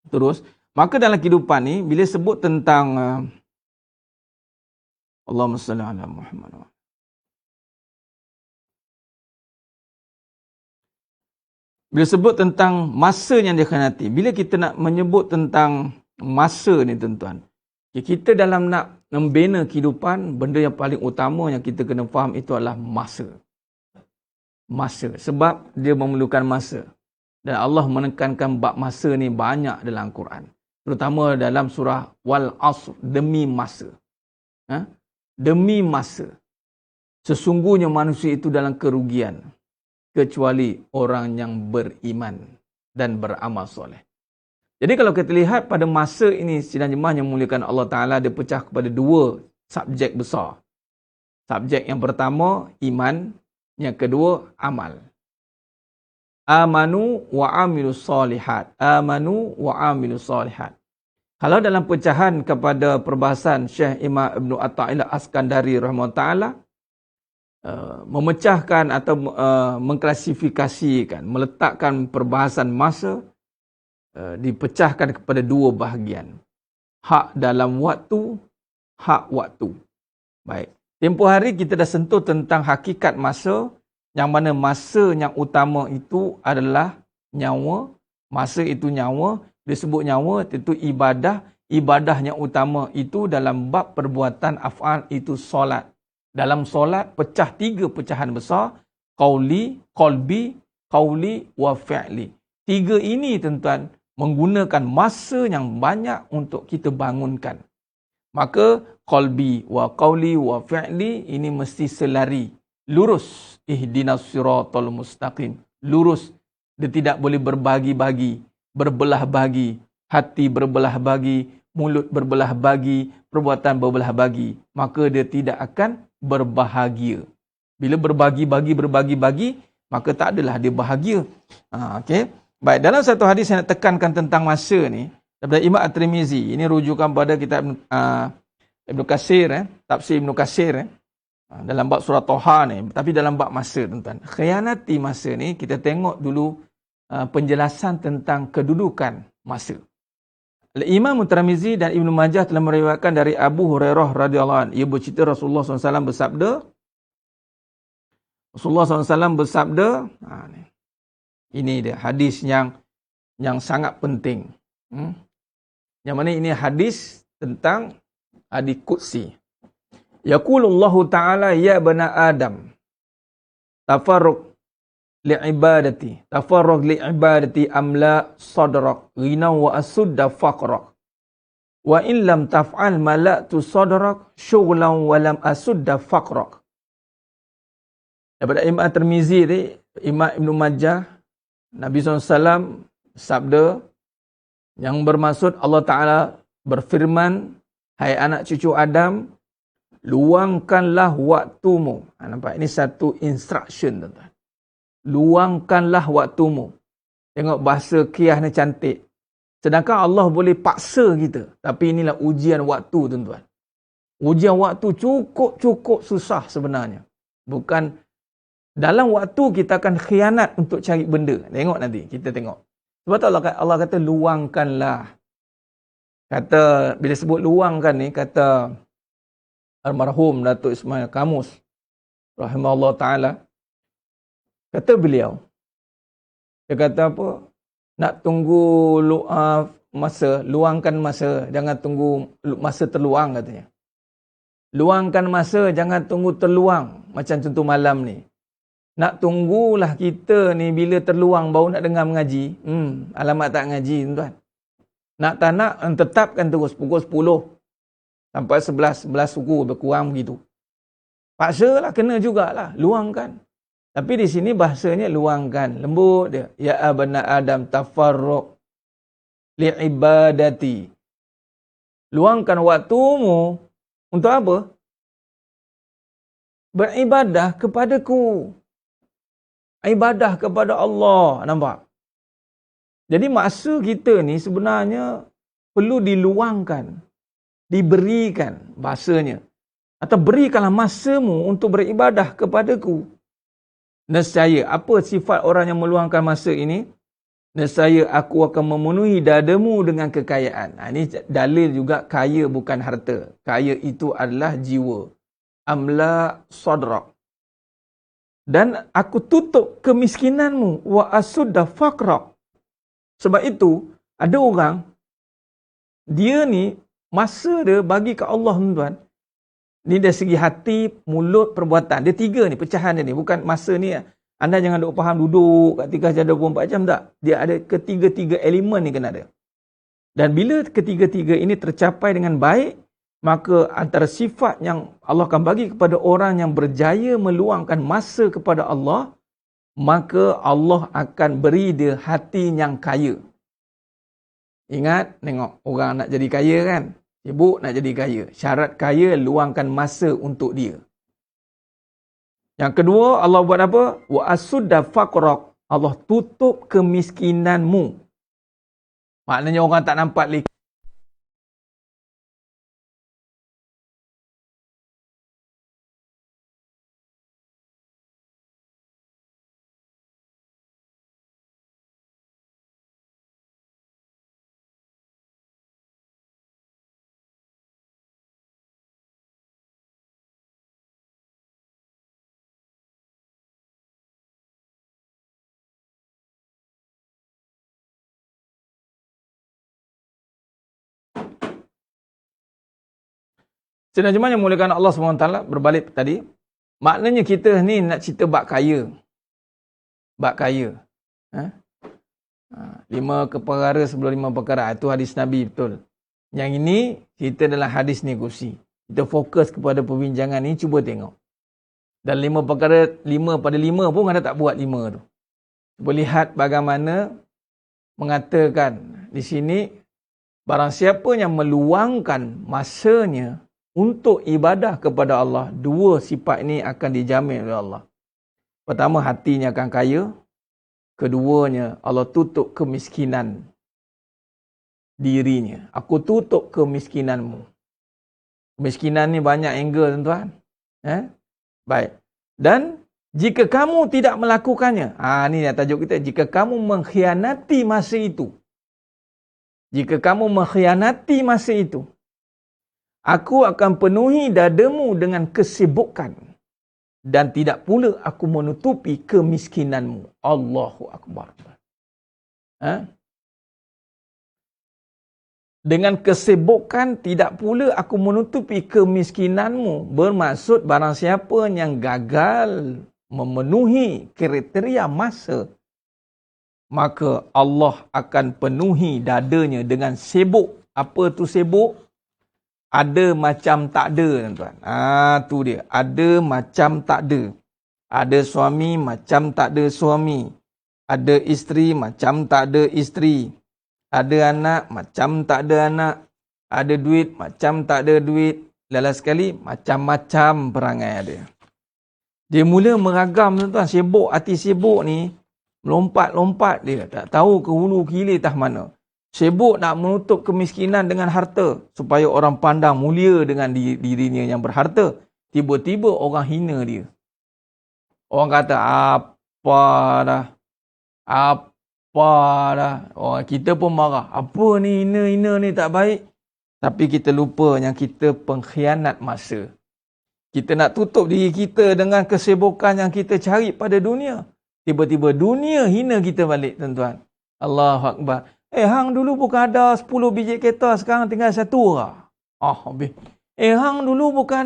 terus. Maka dalam kehidupan ni, bila sebut tentang Allahumma salli ala Muhammad. Bila sebut tentang masa yang dikhianati, bila kita nak menyebut tentang masa ni tuan-tuan, kita dalam nak membina kehidupan, benda yang paling utama yang kita kena faham itu adalah masa. Masa. Sebab dia memerlukan masa. Dan Allah menekankan bab masa ni banyak dalam Quran. Terutama dalam surah Wal Asr, demi masa. Demi masa. Sesungguhnya manusia itu dalam kerugian. Kecuali orang yang beriman dan beramal soleh. Jadi kalau kita lihat pada masa ini, sidang jemaah yang memuliakan Allah Ta'ala, dia pecah kepada dua subjek besar. Subjek yang pertama, iman. Yang kedua, amal. Amanu wa amilus solihat. Amanu wa amilus solihat. Kalau dalam pecahan kepada perbahasan Syekh Imam Ibn Atta'illah Askandari rahimahullah ta'ala, memecahkan atau mengklasifikasikan, meletakkan perbahasan masa dipecahkan kepada dua bahagian. Hak dalam waktu, hak waktu. Baik. Tempoh hari kita dah sentuh tentang hakikat masa, yang mana masa yang utama itu adalah nyawa. Masa itu nyawa, disebut nyawa itu ibadah. Ibadah yang utama itu dalam bab perbuatan af'al itu solat. Dalam solat pecah tiga pecahan besar, qauli, qalbi, qauli wa fi'li. Tiga ini tuan-tuan menggunakan masa yang banyak untuk kita bangunkan. Maka qalbi wa qauli wa fi'li ini mesti selari, lurus. Ihdinas siratal mustaqim. Lurus. Dia tidak boleh berbagi-bagi, berbelah bagi, hati berbelah bagi, mulut berbelah bagi, perbuatan berbelah bagi. Maka dia tidak akan berbahagia. Bila berbagi-bagi, maka tak adalah dia bahagia. Okay. Baik, dalam satu hadis saya nak tekankan tentang masa ni. Daripada Imam At-Tirmizi. Ini rujukan pada kitab Ibnu Katsir, tafsir Ibnu Katsir, dalam bab surah Toha ni, tapi dalam bab masa, tuan-tuan. Khianati masa ni, kita tengok dulu penjelasan tentang kedudukan masa. Imam Tirmizi dan Ibnu Majah telah meriwayatkan dari Abu Hurairah radhiyallahu anhu. Ia bercerita Rasulullah SAW bersabda. Rasulullah SAW bersabda, ini dia hadis yang sangat penting. Yang mana ini hadis tentang hadis qudsi. Yaqulullahu ta'ala ya bani Adam tafarruq li'ibadati amla sadrak ghina wa asudda faqrak wa in lam taf'al mala'tu sadrak syughlan wa lam asudda faqrak. Daripada Imam Tirmizi ni, Imam Ibnu Majah, Nabi SAW sabda yang bermaksud Allah Ta'ala berfirman, hai anak cucu Adam, luangkanlah waktumu. Nampak? Ini satu instruction, tuan-tuan. Luangkanlah waktumu. Tengok bahasa qiyas ni cantik. Sedangkan Allah boleh paksa kita. Tapi inilah ujian waktu, tuan-tuan. Ujian waktu cukup susah sebenarnya. Bukan dalam waktu kita akan khianat untuk cari benda. Tengok nanti, kita tengok. Sebab tu Allah kata luangkanlah. Kata, bila sebut luangkan ni, kata almarhum Datuk Ismail Kamus rahimahullah ta'ala, kata beliau, dia kata apa, nak tunggu masa, luangkan masa, jangan tunggu masa terluang, katanya. Luangkan masa, jangan tunggu terluang. Macam contoh malam ni, nak tunggulah kita ni bila terluang baru nak dengar mengaji. Alamat tak ngaji, tuan. Nak tak nak, tetapkan terus pukul 10 sampai 11 suku berkurang begitu. Paksalah, kena jugalah, luangkan. Tapi di sini bahasanya luangkan, lembut dia. Ya abna Adam tafarruq li'ibadati. Luangkan waktumu untuk apa? Beribadah kepadaku. Ibadah kepada Allah, nampak? Jadi masa kita ni sebenarnya perlu diluangkan, diberikan bahasanya. Atau berikanlah masamu untuk beribadah kepadaku. Nescaya, apa sifat orang yang meluangkan masa ini? Nescaya aku akan memenuhi dadamu dengan kekayaan. Ini dalil juga kaya bukan harta. Kaya itu adalah jiwa. Amla sadrak. Dan aku tutup kemiskinanmu. Wa asudda faqrak. Sebab itu, ada orang, dia ni, masa dia bagi ke Allah, tuan. Ni dari segi hati, mulut, perbuatan. Dia tiga ni, pecahan dia ni. Bukan masa ni, anda jangan duk faham duduk kat tingkah jadah 24 jam, tak. Dia ada ketiga-tiga elemen ni kena ada. Dan bila ketiga-tiga ini tercapai dengan baik, maka antara sifat yang Allah akan bagi kepada orang yang berjaya meluangkan masa kepada Allah, maka Allah akan beri dia hati yang kaya. Ingat, tengok orang nak jadi kaya kan? Sibuk nak jadi kaya. Syarat kaya, luangkan masa untuk dia. Yang kedua, Allah buat apa? Wa asudda faqrak. Allah tutup kemiskinanmu. Maknanya orang tak nampak lagi. Sebenarnya mulakan Allah SWT berbalik tadi. Maknanya kita ni nak cerita bab kaya. Bab kaya. 5 perkara sebelum 5 perkara. Itu hadis Nabi, betul. Yang ini cerita dalam hadis ni kursi. Kita fokus kepada perbincangan ni, cuba tengok. Dan 5 perkara, 5 pada 5 pun anda tak buat 5 tu. Cuba lihat bagaimana mengatakan di sini, barang siapa yang meluangkan masanya untuk ibadah kepada Allah, dua sifat ini akan dijamin oleh Allah. Pertama, hatinya akan kaya. Keduanya, Allah tutup kemiskinan dirinya. Aku tutup kemiskinanmu. Kemiskinan ni banyak angle, tuan-tuan. Baik. Dan jika kamu tidak melakukannya, ni tajuk kita, jika kamu mengkhianati masa itu. Jika kamu mengkhianati masa itu, aku akan penuhi dadamu dengan kesibukan dan tidak pula aku menutupi kemiskinanmu. Allahu Akbar. Dengan kesibukan tidak pula aku menutupi kemiskinanmu. Bermaksud barang siapa yang gagal memenuhi kriteria masa, maka Allah akan penuhi dadanya dengan sibuk. Apa tu sibuk? Ada macam tak ada, tuan-tuan. Tu dia. Ada macam tak ada. Ada suami macam tak ada suami. Ada isteri macam tak ada isteri. Ada anak macam tak ada anak. Ada duit macam tak ada duit. Lala sekali macam-macam perangai ada. Dia mula meragam, tuan-tuan. Sibuk, hati sibuk ni melompat-lompat dia. Tak tahu ke hulu ke hilir tah mana. Sibuk nak menutup kemiskinan dengan harta supaya orang pandang mulia dengan dirinya yang berharta. Tiba-tiba orang hina dia. Orang kata, apa dah. Orang kita pun marah. Apa ni, hina ni tak baik. Tapi kita lupa yang kita pengkhianat masa. Kita nak tutup diri kita dengan kesibukan yang kita cari pada dunia. Tiba-tiba dunia hina kita balik, tuan-tuan. Allahu Akbar. Hang dulu bukan ada 10 biji kereta, sekarang tinggal 1 orang. Habis. Hang dulu bukan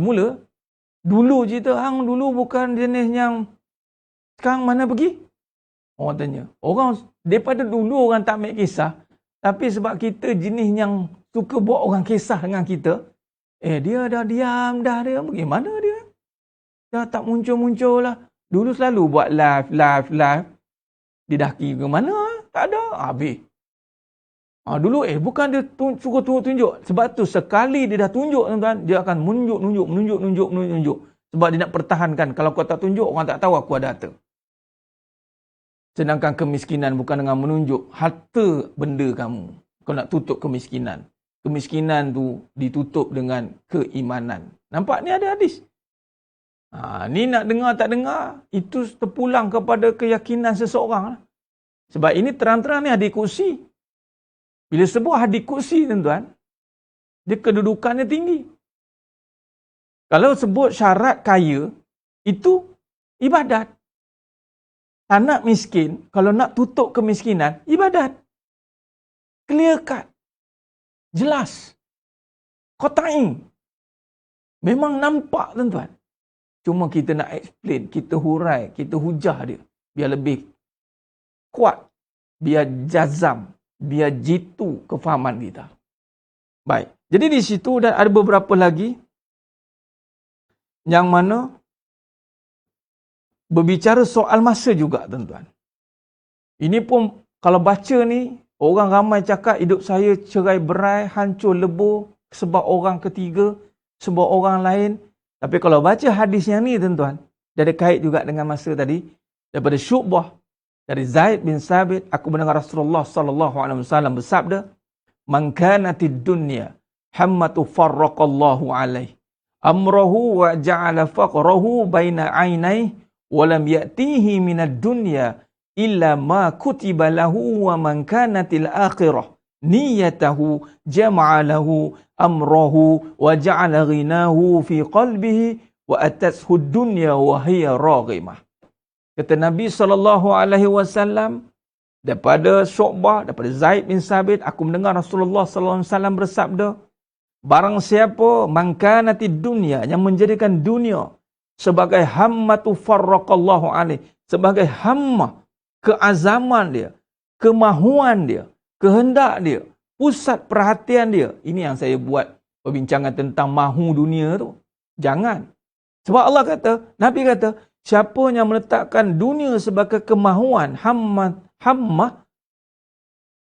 mula. Dulu cerita, hang dulu bukan jenis yang sekarang mana pergi? Orang tanya. Orang, daripada dulu orang tak ambil kisah. Tapi sebab kita jenis yang suka buat orang kisah dengan kita. Dia dah diam dah dia. Bagaimana dia? Dah tak muncul-muncul lah. Dulu selalu buat live. Didaki ke mana? Tak ada. Habis. Dulu bukan dia suruh tunjuk. Sebab tu sekali dia dah tunjuk, tuan-tuan, dia akan menunjuk. Sebab dia nak pertahankan. Kalau kau tak tunjuk, orang tak tahu aku ada harta. Sedangkan kemiskinan bukan dengan menunjuk harta benda kamu. Kau nak tutup kemiskinan. Kemiskinan tu ditutup dengan keimanan. Nampak ni ada hadis. Ni nak dengar tak dengar, itu terpulang kepada keyakinan seseorang. Sebab ini terang-terang ni hadis kursi. Bila sebut hadis kursi, tuan-tuan, dia kedudukannya tinggi. Kalau sebut syarat kaya, itu ibadat. Anak miskin, kalau nak tutup kemiskinan, ibadat. Clear cut. Jelas. Qat'i. Memang nampak, tuan-tuan. Cuma kita nak explain, kita hurai, kita hujah dia. Biar lebih kuat. Biar jazam. Biar jitu kefahaman kita. Baik. Jadi di situ dan ada beberapa lagi yang mana berbicara soal masa juga, tuan-tuan. Ini pun kalau baca ni, orang ramai cakap hidup saya cerai berai, hancur lebur sebab orang ketiga, sebab orang lain. Tapi kalau baca hadis yang ni, tuan-tuan, dia ada kait juga dengan masa tadi. Daripada Syu'bah, dari Zaid bin Sabit, aku mendengar Rasulullah sallallahu alaihi wasallam bersabda, "Man kanatid dunya hammatu farraqallahu alaihi amrahu wa ja'ala faqrahu baina 'ainaihi wa lam ya'tihi minad dunya illa ma kutiba lahu wa man kanatil akhirah niyatahu jama'a lahu amrahu wa ja'ala ghinahu fi qalbihi wa atashu dunya wa hiya raghimah." Kata Nabi SAW daripada Syu'bah, daripada Zaid bin Sabit, aku mendengar Rasulullah SAW bersabda, barang siapa mangkanatid dunya, yang menjadikan dunia sebagai hammatu farraqallahu alaih, sebagai hammah, keazaman dia, kemahuan dia, kehendak dia, pusat perhatian dia. Ini yang saya buat perbincangan tentang mahu dunia tu. Jangan. Sebab Allah kata, Nabi kata, siapa yang meletakkan dunia sebagai kemahuan, hammah,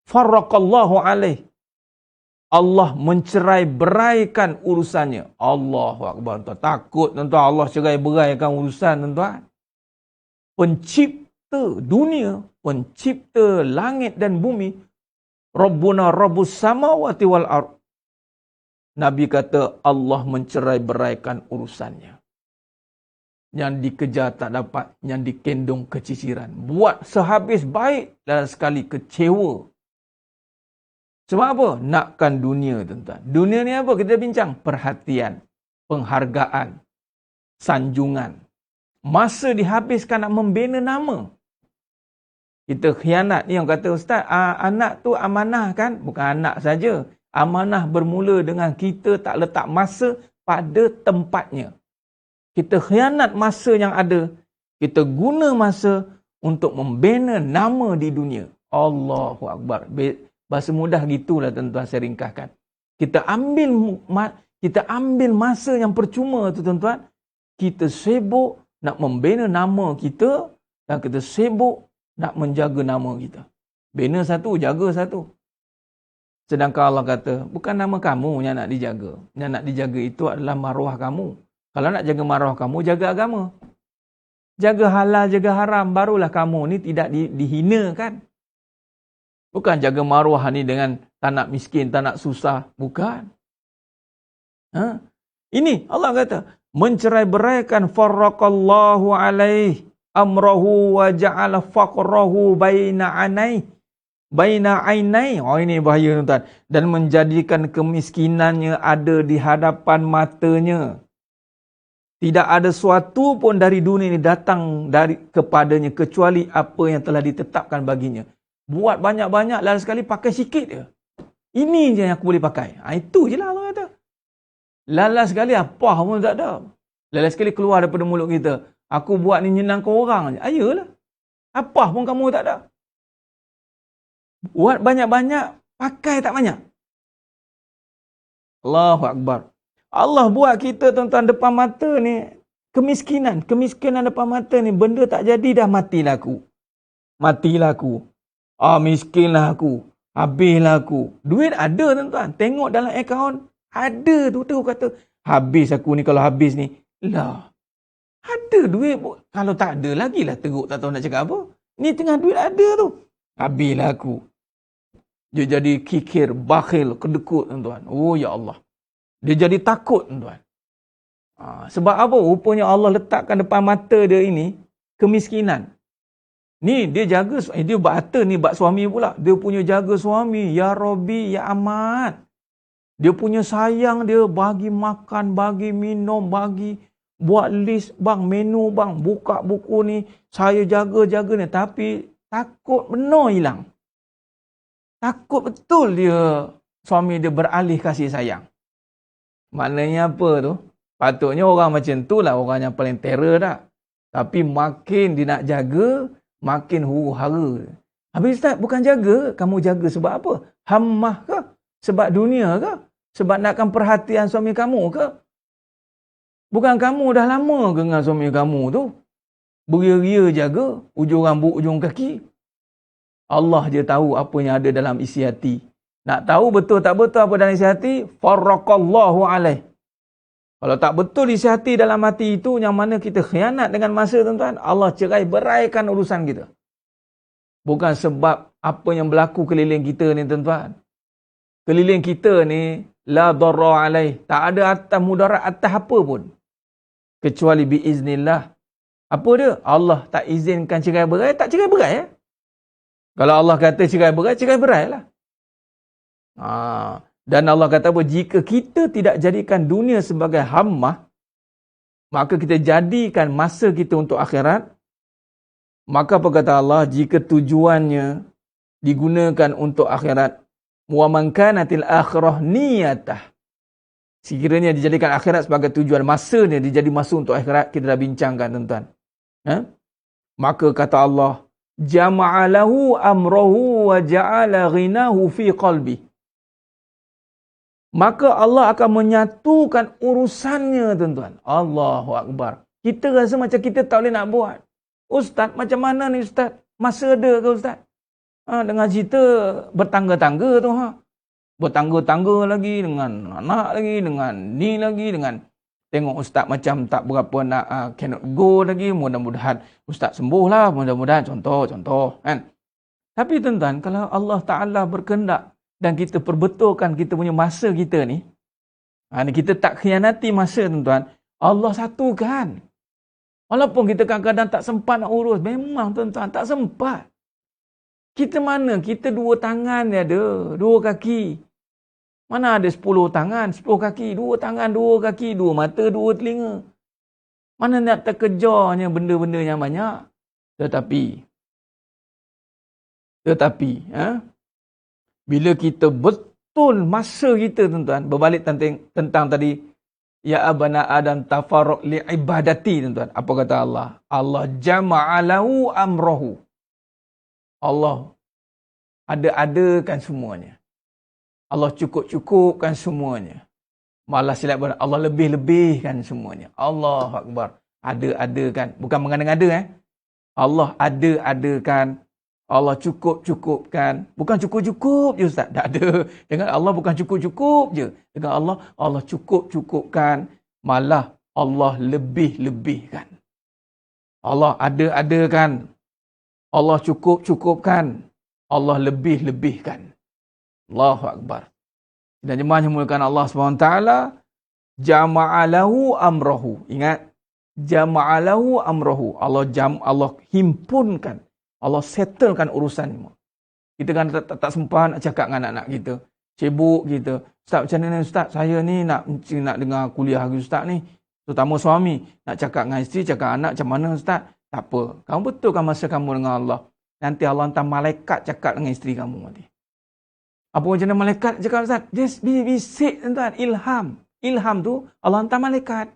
farraqallahu alaih, Allah mencerai beraikan urusannya. Allahu Akbar. Takut, tuan-tuan, Allah cerai beraikan urusan, tuan-tuan. Pencipta dunia, pencipta langit dan bumi, Rabbuna Rabbus samawati wal ard. Nabi kata Allah mencerai-beraikan urusannya. Yang dikejar tak dapat, yang dikendung keciciran. Buat sehabis baik dan sekali kecewa. Sebab apa? Nakkan dunia, tuan-tuan. Dunia ni apa? Kita bincang. Perhatian, penghargaan, sanjungan. Masa dihabiskan nak membina nama. Kita khianat. Ni yang kata Ustaz, anak tu amanah kan? Bukan anak saja. Amanah bermula dengan kita tak letak masa pada tempatnya. Kita khianat masa yang ada. Kita guna masa untuk membina nama di dunia. Allahu Akbar. Bahasa mudah gitulah tuan-tuan saya ringkaskan. Kita ambil masa yang percuma tu tuan-tuan. Kita sibuk nak membina nama kita dan kita sibuk nak menjaga nama kita. Bina satu, jaga satu. Sedangkan Allah kata, bukan nama kamu yang nak dijaga. Yang nak dijaga itu adalah maruah kamu. Kalau nak jaga maruah kamu, jaga agama. Jaga halal, jaga haram, barulah kamu ni tidak dihinakan. Bukan jaga maruah ni dengan tak nak miskin, tak nak susah. Bukan. Ini Allah kata, mencerai-beraikan farraqallahu alaih amrahu wa ja'ala faqrahu baina ainai. Oh, ini bahaya tuan-tuan. Dan menjadikan kemiskinannya ada di hadapan matanya. Tidak ada sesuatu pun dari dunia ini datang kepadanya kecuali apa yang telah ditetapkan baginya. Buat banyak-banyak, lalu sekali pakai sikit je. Ini je yang aku boleh pakai. Itu je lah Allah kata. Lalas sekali apa pun tak ada. Lalas sekali keluar daripada mulut kita. Aku buat ni nyenangkan orang je. Ayolah. Apa pun kamu tak ada. Buat banyak-banyak, pakai tak banyak. Allahu Akbar. Allah buat kita tuan-tuan depan mata ni kemiskinan. Kemiskinan depan mata ni benda tak jadi dah matilah aku. Matilah aku. Miskinlah aku. Habislah aku. Duit ada tuan-tuan. Tengok dalam akaun ada tu kata habis aku ni kalau habis ni. Lah. Ada duit. Kalau tak ada lagi lah teruk tak tahu nak cakap apa. Ni tengah duit ada tu. Habislah aku. Dia jadi kikir, bakhil, kedekut tuan-tuan. Oh ya Allah. Dia jadi takut tuan-tuan. Sebab apa? Rupanya Allah letakkan depan mata dia ini kemiskinan. Ni dia jaga, dia buat harta ni buat suami pula. Dia punya jaga suami. Ya Rabbi, ya Amat. Dia punya sayang dia bagi makan, bagi minum, bagi buat list bang, menu bang, buka buku ni. Saya jaga-jaga ni. Tapi takut benar hilang. Takut betul dia, suami dia beralih kasih sayang. Maknanya apa tu? Patutnya orang macam tu lah orang yang paling terror dah. Tapi makin dia nak jaga, makin huru-hara. Habis Ustaz, bukan jaga. Kamu jaga sebab apa? Hammah ke? Sebab dunia ke? Sebab nakkan perhatian suami kamu ke? Bukan kamu dah lama dengan suami kamu tu. Beria-ria jaga, ujung rambut, ujung kaki. Allah je tahu apa yang ada dalam isi hati. Nak tahu betul tak betul apa dalam isi hati? Farraqallahu alaih. Kalau tak betul isi hati dalam hati itu, yang mana kita khianat dengan masa tuan-tuan, Allah cerai beraikan urusan kita. Bukan sebab apa yang berlaku keliling kita ni tuan-tuan. Keliling kita ni, la darra alaih. Tak ada atas mudarat atas apa pun. Kecuali biiznillah. Apa dia? Allah tak izinkan cerai berai, tak cerai berai ya. Kalau Allah kata cerai berai lah. Dan Allah kata apa? Jika kita tidak jadikan dunia sebagai hammah, maka kita jadikan masa kita untuk akhirat. Maka apa kata Allah? Jika tujuannya digunakan untuk akhirat, wa man kanatil akhirah niyatah. Sekiranya dijadikan akhirat sebagai tujuan, masanya dia jadi masa untuk akhirat, kita dah bincangkan tuan-tuan. Maka kata Allah, jama'alahu amrahu wa ja'ala ghinahu fi qalbi. Maka Allah akan menyatukan urusannya tuan-tuan. Allahu Akbar. Kita rasa macam kita tak boleh nak buat. Ustaz, macam mana ni Ustaz? Masa ada ke Ustaz? Dengan cerita bertangga-tangga tu. Bertangga-tangga lagi, dengan anak lagi, dengan ni lagi, dengan tengok Ustaz macam tak berapa nak cannot go lagi. Mudah-mudahan Ustaz sembuh lah. Mudah-mudahan contoh kan. Tapi tuan-tuan, kalau Allah Ta'ala berkehendak dan kita perbetulkan kita punya masa kita ni, kita tak khianati masa tuan-tuan, Allah satukan. Walaupun kita kadang-kadang tak sempat nak urus, memang tuan-tuan tak sempat. Kita mana? Kita 2 tangan dia ada, 2 kaki. Mana ada 10 tangan, 10 kaki, 2 tangan, 2 kaki, 2 mata, 2 telinga. Mana nak terkejarnya benda-benda yang banyak. Tetapi, bila kita betul masa kita tuan-tuan, berbalik tentang tadi, ya abana adam tafarruq li ibadati tuan-tuan. Apa kata Allah? Allah jama'alahu amrahu. Allah ada-adakan semuanya. Allah cukup-cukupkan semuanya. Malah silap Allah lebih-lebihkan semuanya. Allahu Akbar. Ada-adakan. Bukan mengada-ngada. Allah ada-adakan. Allah cukup-cukupkan. Bukan cukup-cukup je Ustaz. Tak ada. Dengan Allah bukan cukup-cukup je. Dengan Allah, Allah cukup-cukupkan. Malah Allah lebih-lebihkan. Allah ada-adakan. Allah cukup-cukupkan. Allah lebih-lebihkan. Allahu Akbar. Dan jemaah yang mulakan Allah SWT, jama'alahu amrahu. Ingat, jama'alahu amrahu. Allah himpunkan. Allah settlekan urusan ni. Kita kan tak sempat nak cakap dengan anak-anak kita. Sibuk kita. Ustaz, macam mana Ustaz? Saya ni nak dengar kuliah lagi Ustaz ni. Terutama suami. Nak cakap dengan isteri, cakap anak macam mana Ustaz? Tak apa. Kamu betulkan masa kamu dengan Allah. Nanti Allah hantar malaikat cakap dengan isteri kamu nanti. Apa macam mana malaikat cakap Ustaz? Just bisik tuan-tuan. Ilham. Ilham tu Allah hantar malaikat.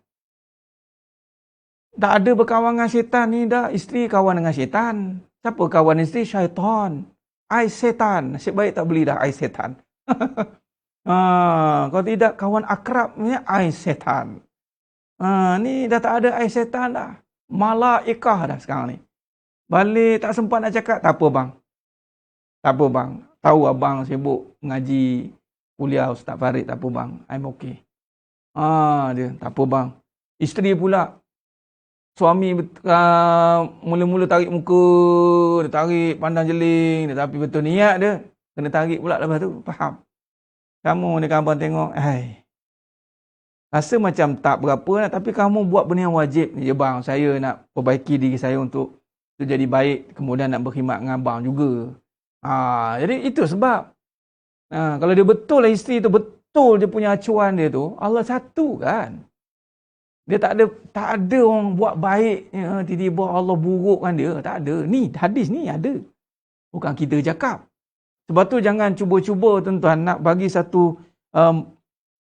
Tak ada berkawan dengan syaitan ni dah. Isteri kawan dengan syaitan. Siapa kawan isteri? Syaitan. Ai setan. Nasib baik tak beli dah ai setan. Kalau tidak kawan akrab ni ai setan. Ni dah tak ada ai setan dah. Malaikah dah sekarang ni. Balik tak sempat nak cakap. Tak apa bang. Tak apa bang. Tahu abang sibuk mengaji kuliah Ustaz Farid. Tak apa bang. I'm okay. Dia. Tak apa bang. Isteri pula. Suami mula-mula tarik muka. Dia tarik pandang jeling. Tapi betul niat dia. Kena tarik pula lepas tu. Faham. Kamu ni abang tengok. Rasa macam tak berapa. Tapi kamu buat benda yang wajib. Ya bang. Saya nak perbaiki diri saya untuk jadi baik. Kemudian nak berkhidmat dengan abang juga. Jadi itu sebab kalau dia betul lah isteri tu, betul dia punya acuan dia tu, Allah satu kan. Dia tak ada orang buat baik tiba-tiba Allah burukkan dia, tak ada. Ni hadis ni ada. Bukan kita cakap. Sebab tu jangan cuba-cuba tuan-tuan nak bagi satu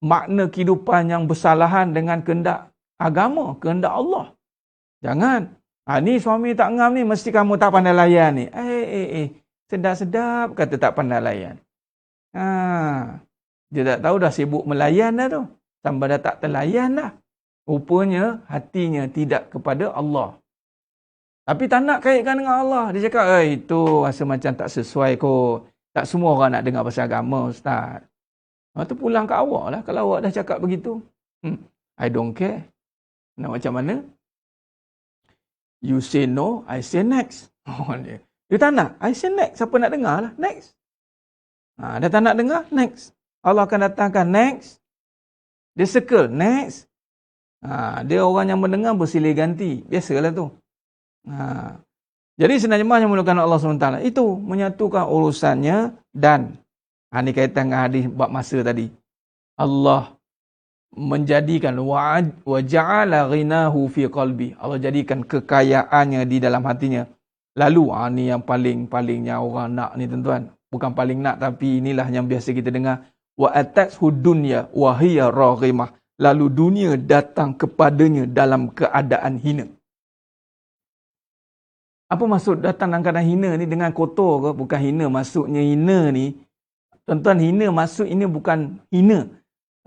makna kehidupan yang bersalahan dengan kehendak agama, kehendak Allah. Jangan. Ni suami tak ngam ni mesti kamu tak pandai layan ni. Sedap-sedap kata tak pandai layan. Dia tak tahu dah sibuk melayan dah tu. Sampai dah tak terlayan dah. Rupanya hatinya tidak kepada Allah. Tapi tak nak kaitkan dengan Allah. Dia cakap, itu rasa macam tak sesuai kot. Tak semua orang nak dengar pasal agama Ustaz. Lepas tu pulang ke awak lah kalau awak dah cakap begitu. I don't care. Nak macam mana? You say no, I say next. Dia tak nak. I say next. Siapa nak dengar lah. Next. Dia tak nak dengar. Next. Allah akan datangkan next. Dia circle. Next. Dia orang yang mendengar bersilih ganti. Biasalah tu. Jadi sebenarnya yang mulakan Allah SWT. Itu menyatukan urusannya dan. Ini kaitan dengan hadis bab masa tadi. Allah menjadikan wa ja'ala ghinahu fi qalbi. Allah jadikan kekayaannya di dalam hatinya. Lalu, ni yang palingnya orang nak ni tuan-tuan. Bukan paling nak tapi inilah yang biasa kita dengar. Wa atathu dunya wa hiya raghimah. Lalu dunia datang kepadanya dalam keadaan hina. Apa maksud datang dalam keadaan hina ni dengan kotor ke? Bukan hina. Maksudnya hina ni. Tuan-tuan, hina maksud ini bukan hina.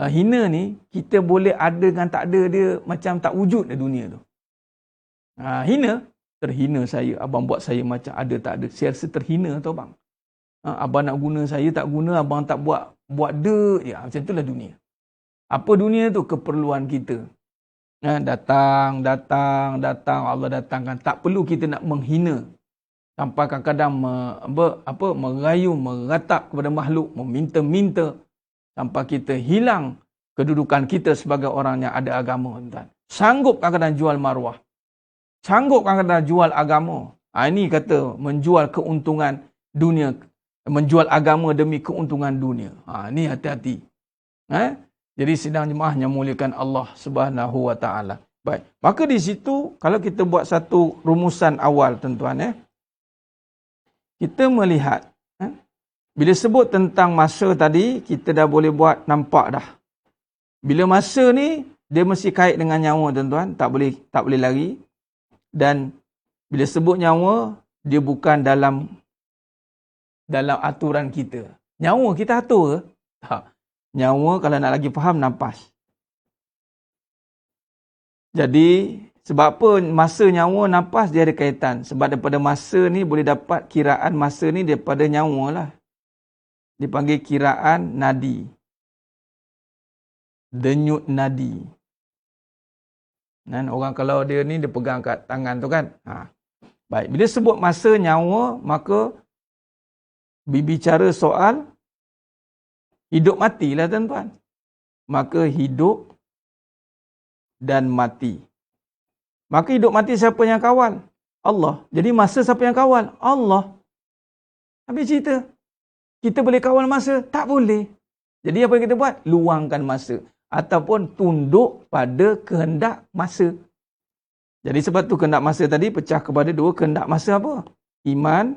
Hina ni kita boleh ada dengan tak ada dia macam tak wujud di dunia tu. Hina. Terhina saya. Abang buat saya macam ada tak ada. Saya rasa terhina tau bang. Abang nak guna saya tak guna. Abang tak buat dia. Ya, macam itulah dunia. Apa dunia tu? Keperluan kita. Datang. Allah datangkan. Tak perlu kita nak menghina. Sampai kadang-kadang merayu, meratap kepada makhluk, meminta-minta sampai kita hilang kedudukan kita sebagai orang yang ada agama, tuan. Sanggup kadang-kadang jual maruah. Sanggup kadang-kadang jual agama. Ini kata menjual keuntungan dunia, menjual agama demi keuntungan dunia. Ini hati-hati. Jadi sidang jemaah yang muliakan Allah Subhanahu wa taala. Baik. Maka di situ kalau kita buat satu rumusan awal, tuan-tuan, kita melihat bila sebut tentang masa tadi, kita dah boleh buat nampak dah. Bila masa ni dia mesti kait dengan nyawa, tuan-tuan, tak boleh lari. Dan bila sebut nyawa, dia bukan dalam aturan kita. Nyawa kita atur ke? Tak. Nyawa kalau nak lagi faham, nafas. Jadi sebab apa masa, nyawa, nafas dia ada kaitan. Sebab daripada masa ni boleh dapat kiraan masa ni daripada nyawa lah. Dipanggil kiraan nadi. Denyut nadi. Dan orang kalau dia ni dia pegang kat tangan tu kan. Baik, bila sebut masa, nyawa, maka berbicara soal hidup mati lah, tuan-tuan. Maka hidup dan mati. Maka hidup mati siapa yang kawal? Allah. Jadi masa siapa yang kawal? Allah. Habis cerita. Kita boleh kawal masa? Tak boleh. Jadi apa yang kita buat? Luangkan masa. Ataupun tunduk pada kehendak masa. Jadi sebab tu kehendak masa tadi pecah kepada dua. Kehendak masa apa? Iman.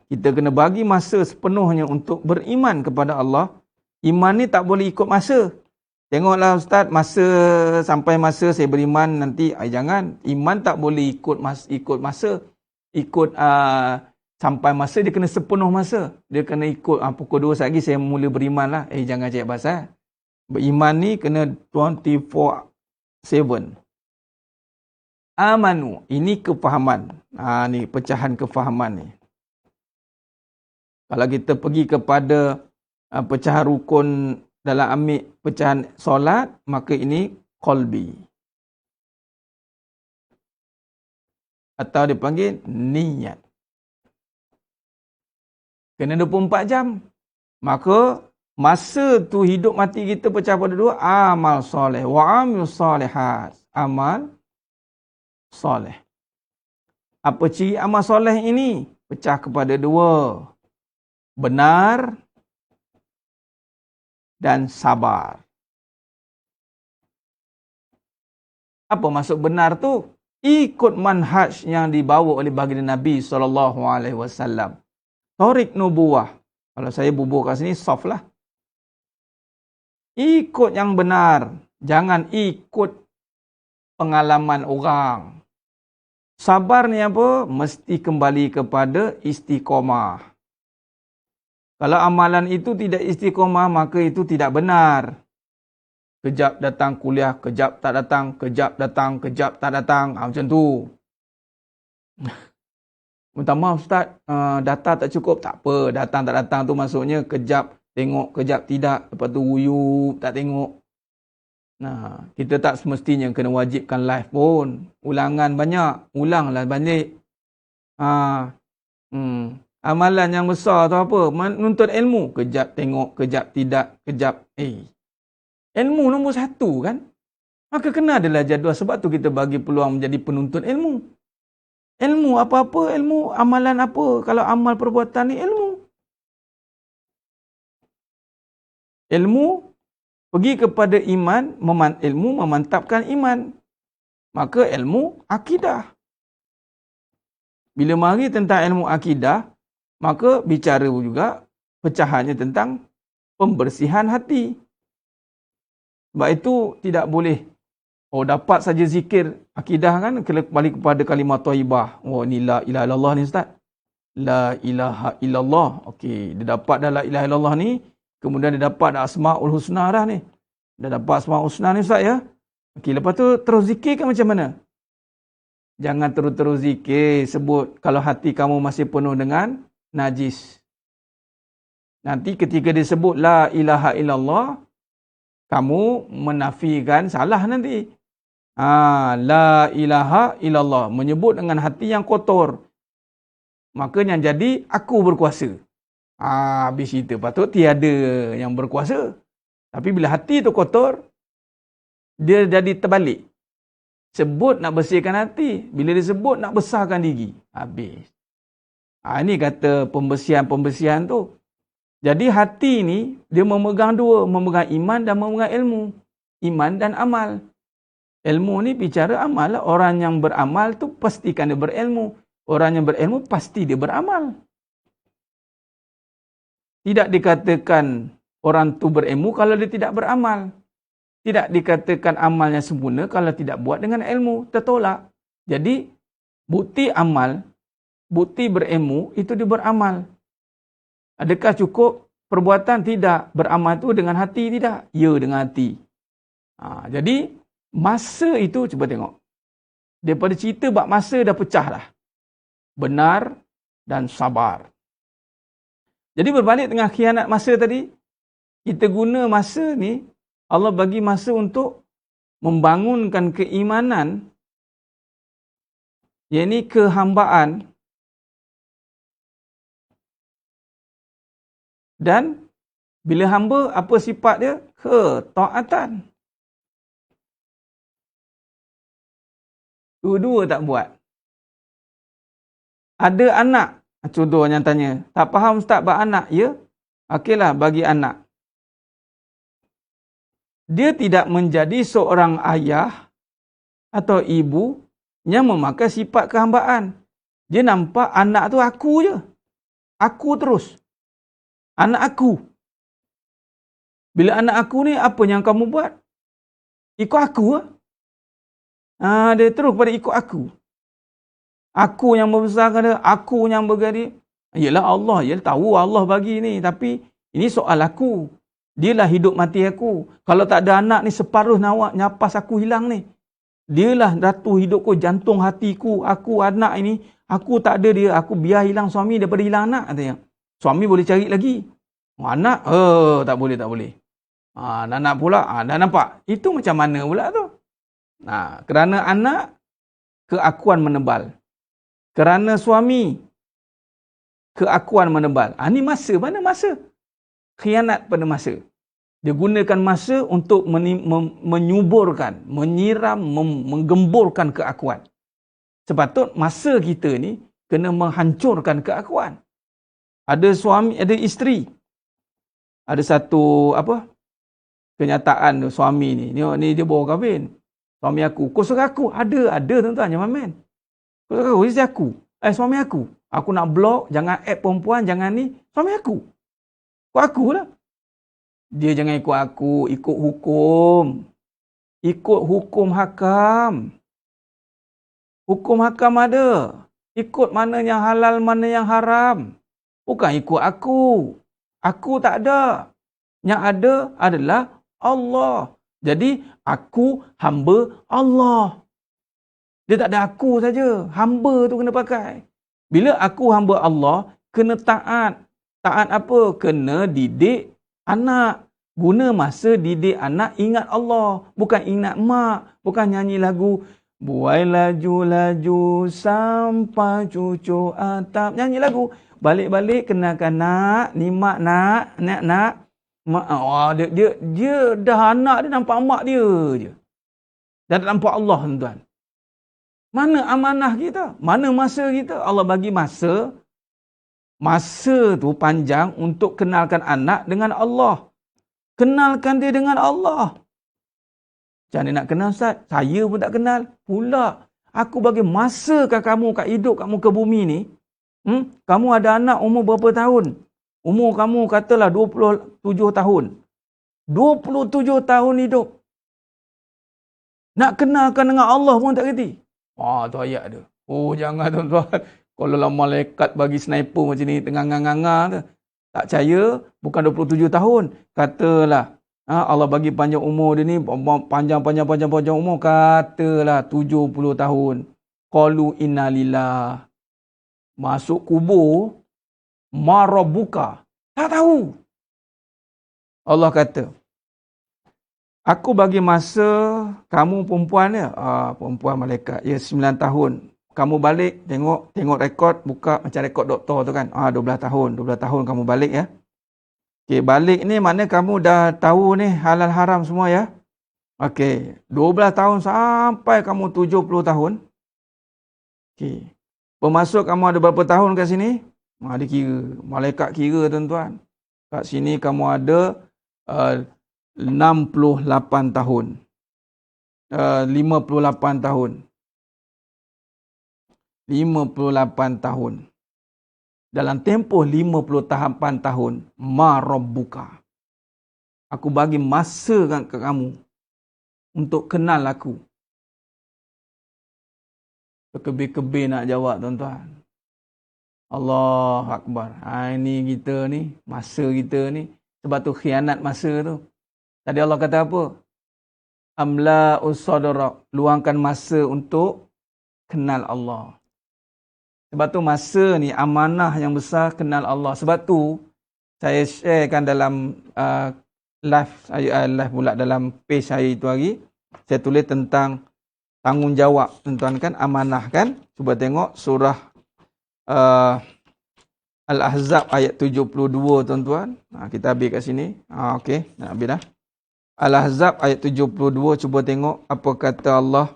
Kita kena bagi masa sepenuhnya untuk beriman kepada Allah. Iman ni tak boleh ikut masa. Tengoklah Ustaz, sampai masa saya beriman nanti. Jangan. Iman tak boleh ikut masa. Sampai masa dia kena sepenuh masa. Dia kena ikut pukul 2 lagi saya mula beriman lah. Jangan cakap pasal. Beriman ni kena 24/7. Amanu. Ini kefahaman. Ni pecahan kefahaman ni. Kalau kita pergi kepada pecahan rukun dalam ambil pecahan solat, maka ini qalbi. Atau dipanggil niat. Kena 24 jam. Maka masa tu hidup mati kita pecah pada dua. Amal soleh. Wa amil solehat. Amal soleh. Apa ciri amal soleh ini? Pecah kepada dua. Benar dan sabar. Apa maksud benar tu? Ikut manhaj yang dibawa oleh baginda Nabi SAW. Tarik nubuwah. Kalau saya bubur kat sini, soft lah. Ikut yang benar. Jangan ikut pengalaman orang. Sabar ni apa? Mesti kembali kepada istiqomah. Kalau amalan itu tidak istiqomah, maka itu tidak benar. Kejap datang kuliah, kejap tak datang, kejap datang, kejap tak datang. Macam tu. Minta maaf Ustaz, data tak cukup. Tak apa, datang tak datang tu maksudnya kejap tengok, kejap tidak. Lepas tu wuyup, tak tengok. Nah, kita tak semestinya kena wajibkan live pun. Ulangan banyak, ulanglah balik. Amalan yang besar tu apa? Menuntut ilmu. Kejap tengok, kejap tidak, kejap. Ilmu nombor 1 kan? Maka kena adalah jadual. Sebab tu kita bagi peluang menjadi penuntut ilmu. Ilmu apa-apa, ilmu amalan apa. Kalau amal perbuatan ni ilmu. Ilmu pergi kepada iman, ilmu memantapkan iman. Maka ilmu akidah. Bila mari tentang ilmu akidah, maka bicara juga pecahannya tentang pembersihan hati. Sebab itu tidak boleh dapat saja zikir akidah kan, kembali kepada kalimah thayyibah. Ni la ilaha illallah ni Ustaz. La ilaha illallah. Okey, dia dapat dah la ilaha illallah ni, kemudian dia dapat dah asmaul husna dah ni. Dah dapat asmaul husna ni Ustaz ya. Okey, lepas tu terus zikir kan macam mana? Jangan terus-terus zikir sebut kalau hati kamu masih penuh dengan najis. Nanti ketika disebut la ilaha illallah, kamu menafikan salah nanti. La ilaha illallah. Menyebut dengan hati yang kotor. maka yang jadi aku berkuasa. Habis cerita. Patut tiada yang berkuasa. Tapi bila hati tu kotor, dia jadi terbalik. Sebut nak bersihkan hati. Bila dia sebut nak besarkan diri. Habis. Ini kata pembersihan-pembersihan tu. Jadi hati ni, dia memegang dua. Memegang iman dan memegang ilmu. Iman dan amal. Ilmu ni bicara amal lah. Orang yang beramal tu pastikan dia berilmu. Orang yang berilmu pasti dia beramal. Tidak dikatakan orang tu berilmu kalau dia tidak beramal. Tidak dikatakan amalnya sempurna kalau tidak buat dengan ilmu. Tertolak. Jadi, bukti amal, bukti berilmu, itu dia beramal. Adakah cukup perbuatan? Tidak. Beramal tu dengan hati? Tidak. Ya, dengan hati. Jadi, masa itu, cuba tengok. Daripada cerita bab masa dah pecah dah. Benar dan sabar. Jadi berbalik dengan khianat masa tadi, kita guna masa ni, Allah bagi masa untuk membangunkan keimanan, iaitu kehambaan, dan bila hamba, apa sifat dia? Ketaatan. Dua-dua tak buat. Ada anak, contoh yang tanya, tak faham Ustaz bab anak, ya? Okeylah, bagi anak. Dia tidak menjadi seorang ayah atau ibu yang memakai sifat kehambaan. Dia nampak anak tu aku je. Aku terus. Anak aku. Bila anak aku ni, apa yang kamu buat? Ikut aku lah. Dia terus pada ikut aku. Aku yang membesarkan dia, aku yang bergadi. Yalah Allah, ya tahu Allah bagi ni, tapi ini soal aku. Dialah hidup mati aku. Kalau tak ada anak ni, separuh nyapas aku hilang ni. Dialah ratu hidupku, jantung hatiku. Aku anak ini, aku tak ada dia, aku biar hilang suami daripada hilang anak, katanya. Suami boleh cari lagi. Anak, tak boleh, tak boleh. Anak pula, dah nampak. Itu macam mana pula tu? Kerana anak, keakuan menebal. Kerana suami, keakuan menebal. Ini masa, mana masa? Khianat pada masa. Dia gunakan masa untuk menyuburkan, menyiram, menggemburkan keakuan. Sepatut masa kita ni kena menghancurkan keakuan. Ada suami, ada isteri. Ada satu kenyataan suami ni. Ni dia baru kahwin. Suami aku, kau suruh aku. Ada tuan-tuan, jangan main. Kau suruh aku, isteri aku. Suami aku. Aku nak blok, jangan add perempuan, jangan ni. Suami aku. Ikut aku lah. Dia jangan ikut aku, ikut hukum. Ikut hukum hakam. Hukum hakam ada. Ikut mana yang halal, mana yang haram. Bukan ikut aku. Aku tak ada. Yang ada adalah Allah. Jadi, aku hamba Allah. Dia tak ada aku saja. Hamba tu kena pakai. Bila aku hamba Allah, kena taat. Taat apa? Kena didik anak. Guna masa didik anak ingat Allah. Bukan ingat mak. Bukan nyanyi lagu. Buai laju-laju sampai cucu atap. Nyanyi lagu. Balik-balik kenakan nak. Ni mak nak. Nak. Mak, dia dah anak dia nampak mak dia je. Dah tak nampak Allah, tuan-tuan. Mana amanah kita? Mana masa kita? Allah bagi masa. Masa tu panjang untuk kenalkan anak dengan Allah. Kenalkan dia dengan Allah. Macam mana nak kenal, Ustaz? Saya pun tak kenal. Pula, aku bagi masa kat kamu, kat hidup kamu ke bumi ni. Kamu ada anak umur berapa tahun? Umur kamu katalah 27 tahun. 27 tahun hidup. Nak kenalkan dengan Allah pun tak kerti. Tu ayat dia. Jangan tuan-tuan. Kalau lah malaikat bagi sniper macam ni, tengah nganga tu. Tak percaya, bukan 27 tahun. Katalah, Allah bagi panjang umur dia ni, panjang umur, katalah 70 tahun. Qalu inna lillah. Masuk kubur, marabuka. Tak tahu. Allah kata, aku bagi masa kamu perempuan ya, perempuan malaikat, 9 tahun. kamu balik, tengok rekod, buka macam rekod doktor tu kan. 12 tahun kamu balik ya. Okey, balik ni mana kamu dah tahu ni halal haram semua ya. Okey, 12 tahun sampai kamu 70 tahun. Okey. Bermaksud kamu ada berapa tahun kat sini? Dia kira, malaikat kira tuan-tuan. Kat sini kamu ada 68 tahun. 58 tahun. 58 tahun. Dalam tempoh 58 tahun, ma rabbuka. Aku bagi masa ke kamu untuk kenal aku. Kebir-kebir nak jawab tuan-tuan. Allah Akbar. Ini kita ni, masa kita ni. Sebab tu khianat masa tu. Tadi Allah kata apa? Amla usadara. Luangkan masa untuk kenal Allah. Sebab tu masa ni amanah yang besar kenal Allah. Sebab tu saya sharekan dalam live pula dalam page saya itu hari. Saya tulis tentang tanggungjawab tuan-tuan kan, amanah kan. Cuba tengok surah Al-Ahzab ayat 72 tuan-tuan. Kita habis kat sini. Okey, nak habis dah. Al-Ahzab ayat 72, cuba tengok apa kata Allah.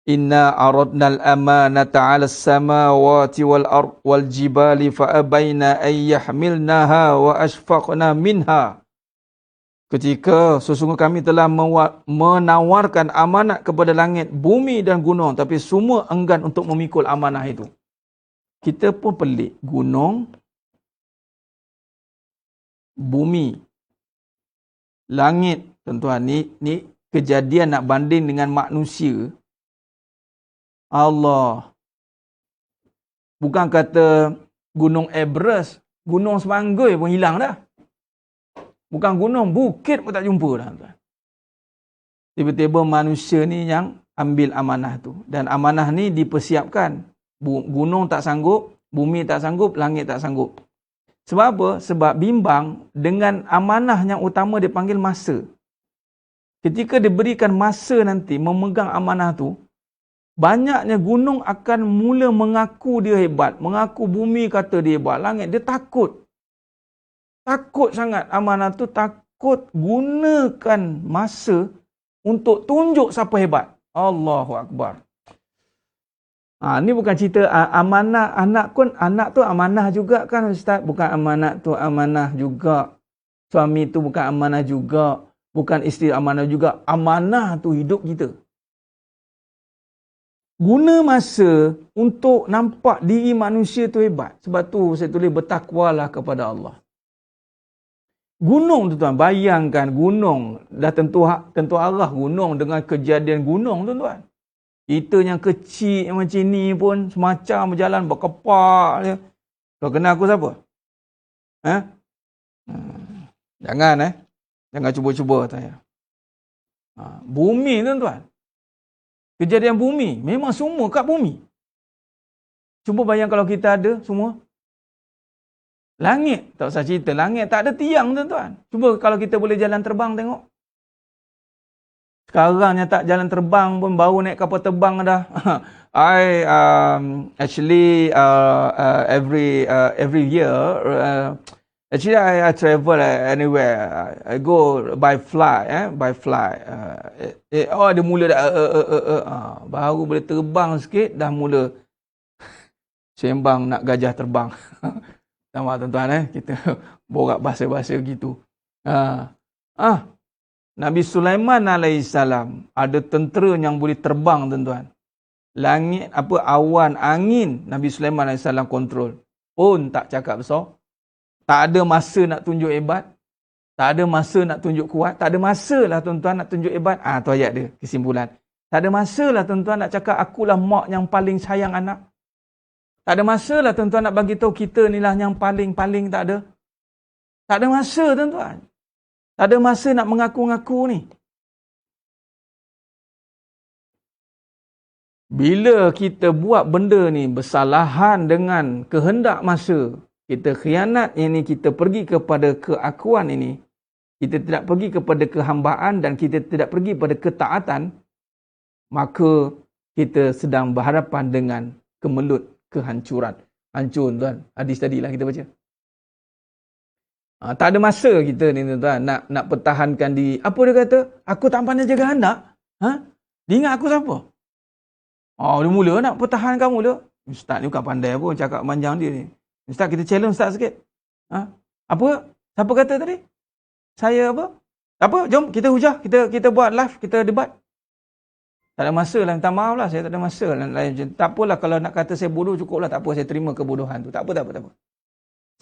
Inna aradnal amanata 'alas samawati wal ard wal jibali fa abaina ay yahmilnaha wa ashfaqna minha. Ketika sesungguhnya kami telah menawarkan amanat kepada langit, bumi dan gunung, tapi semua enggan untuk memikul amanah itu. Kita pun pelik. Gunung, bumi, langit, tuan-tuan, ni kejadian nak banding dengan manusia. Allah. Bukan kata gunung Everest, gunung Semanggai pun hilang dah. Bukan gunung, bukit pun tak jumpa dah. Tuan. Tiba-tiba manusia ni yang ambil amanah tu. Dan amanah ni dipersiapkan. Gunung tak sanggup, bumi tak sanggup, langit tak sanggup. Sebab apa? Sebab bimbang dengan amanah yang utama dipanggil masa. Ketika diberikan masa nanti memegang amanah tu, banyaknya gunung akan mula mengaku dia hebat. Mengaku bumi kata dia hebat. Langit, dia takut. Takut sangat amanah tu, takut gunakan masa untuk tunjuk siapa hebat. Allahu Akbar. Ni bukan cerita amanah anak tu amanah juga kan Ustaz? Bukan amanah tu amanah juga. Suami tu bukan amanah juga. Bukan isteri amanah juga. Amanah tu hidup kita. Guna masa untuk nampak diri manusia tu hebat. Sebab tu saya tulis bertakwalah kepada Allah. Gunung tu tuan, bayangkan gunung. Dah tentu arah gunung dengan kejadian gunung tuan-tuan. Kita yang kecil macam ni pun semacam berjalan berkepak je. Kau kenal aku siapa? Jangan Jangan cuba-cuba tanya. Bumi tuan-tuan. Kejadian bumi. Memang semua kat bumi. Cuba bayang kalau kita ada semua. Langit. Tak usah cerita. Langit tak ada tiang tuan-tuan. Cuba kalau kita boleh jalan terbang tengok. Sekarang yang tak jalan terbang pun baru naik kapal terbang dah. I actually every year actually I travel anywhere. I go by flight dia mula dah baru boleh terbang sikit dah mula sembang nak gajah terbang. Sama tuan-tuan kita borak bahasa-bahasa gitu. Nabi Sulaiman alaihissalam ada tentera yang boleh terbang tuan-tuan. Langit awan angin Nabi Sulaiman alaihissalam kontrol. Pun tak cakap besar. Tak ada masa nak tunjuk hebat. Tak ada masa nak tunjuk kuat. Tak ada masa lah tuan-tuan nak tunjuk hebat. Tu ayat dia kesimpulan. Tak ada masa lah tuan-tuan nak cakap akulah mak yang paling sayang anak. Tak ada masa lah tuan-tuan nak bagi tahu kita ni lah yang paling tak ada. Tak ada masa tuan-tuan. Tak ada masa nak mengaku-ngaku ni. Bila kita buat benda ni bersalahan dengan kehendak masa, kita khianat ini, kita pergi kepada keakuan ini, kita tidak pergi kepada kehambaan dan kita tidak pergi pada ketaatan, maka kita sedang berhadapan dengan kemelut kehancuran. Hancur tuan. Hadis tadilah kita baca. Tak ada masa kita ni tuan nak pertahankan diri. Apa dia kata? Aku tak pandai jaga anak. Dia ingat aku siapa? Dia mula nak pertahan kamu dia. Ustaz ni bukan pandai pun cakap panjang dia ni. Ustaz kita challenge Ustaz sikit. Apa? Siapa kata tadi? Saya apa? Apa? Jom kita hujah. Kita buat live. Kita debat. Tak ada masa lah. Minta maaf lah. Saya tak ada masa lah. Tak apalah kalau nak kata saya bodoh cukup lah. Tak apa. Saya terima kebodohan tu. Tak apa.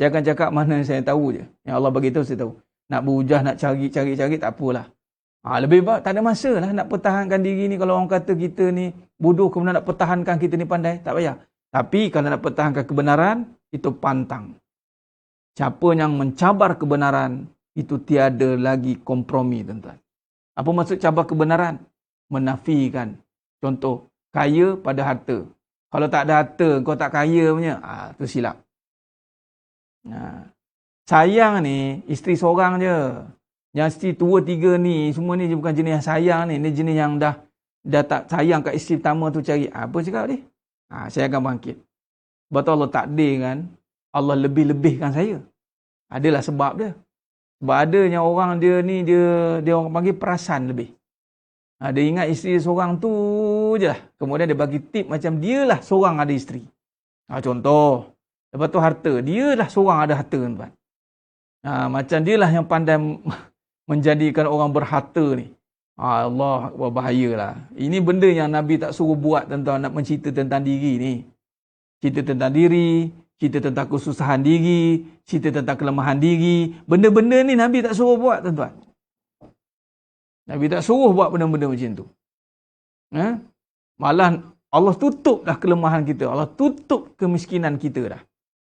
Saya akan cakap mana yang saya tahu je. Yang Allah bagi tahu saya tahu. Nak berhujah, nak cari, tak apalah. Lebih baik tak ada masa lah nak pertahankan diri ni. Kalau orang kata kita ni bodoh kemudian nak pertahankan kita ni pandai. Tak payah. Tapi kalau nak pertahankan kebenaran, itu pantang. Siapa yang mencabar kebenaran, itu tiada lagi kompromi tuan-tuan. Apa maksud cabar kebenaran? Menafikan. Contoh, kaya pada harta. Kalau tak ada harta, kau tak kaya punya. Itu silap. Sayang ni isteri seorang je. Yang isteri 2, 3 ni semua ni bukan jenis yang sayang ni. Ni jenis yang dah tak sayang kat isteri pertama tu cari. Apa cakap dia? Saya akan bangkit. Sebab tu Allah takdir kan, Allah lebih-lebihkan saya. Adalah sebab dia. Sebab adanya orang dia ni dia orang panggil perasan lebih. Dia ingat isteri seorang tu je lah. Kemudian dia bagi tip macam dia lah seorang ada isteri. Contoh. Lepas tu harta. Dia lah seorang ada harta tuan. Macam dia lah yang pandai menjadikan orang berharta ni. Allah, bahayalah. Ini benda yang Nabi tak suruh buat tuan-tuan, nak mencerita tentang diri ni. Cerita tentang diri, cerita tentang kesusahan diri, cerita tentang kelemahan diri. Benda-benda ni Nabi tak suruh buat tuan-tuan. Nabi tak suruh buat benda-benda macam tu. Malah Allah tutup dah kelemahan kita. Allah tutup kemiskinan kita dah.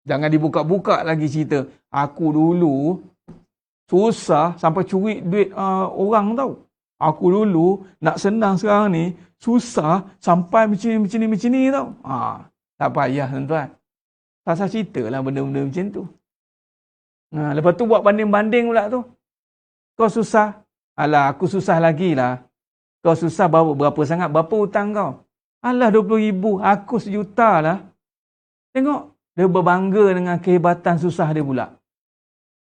Jangan dibuka-buka lagi cerita. Aku dulu susah sampai curi duit orang tau. Aku dulu nak senang sekarang ni susah sampai macam ni tau. Tak payah tuan-tuan. Tak usah cerita lah benda-benda macam tu. Lepas tu buat banding-banding pula tu. Kau susah. Alah aku susah lagi lah. Kau susah berapa sangat? Berapa hutang kau? Alah 20,000. Aku 1,000,000 lah. Tengok. Dia berbangga dengan kehebatan susah dia pula.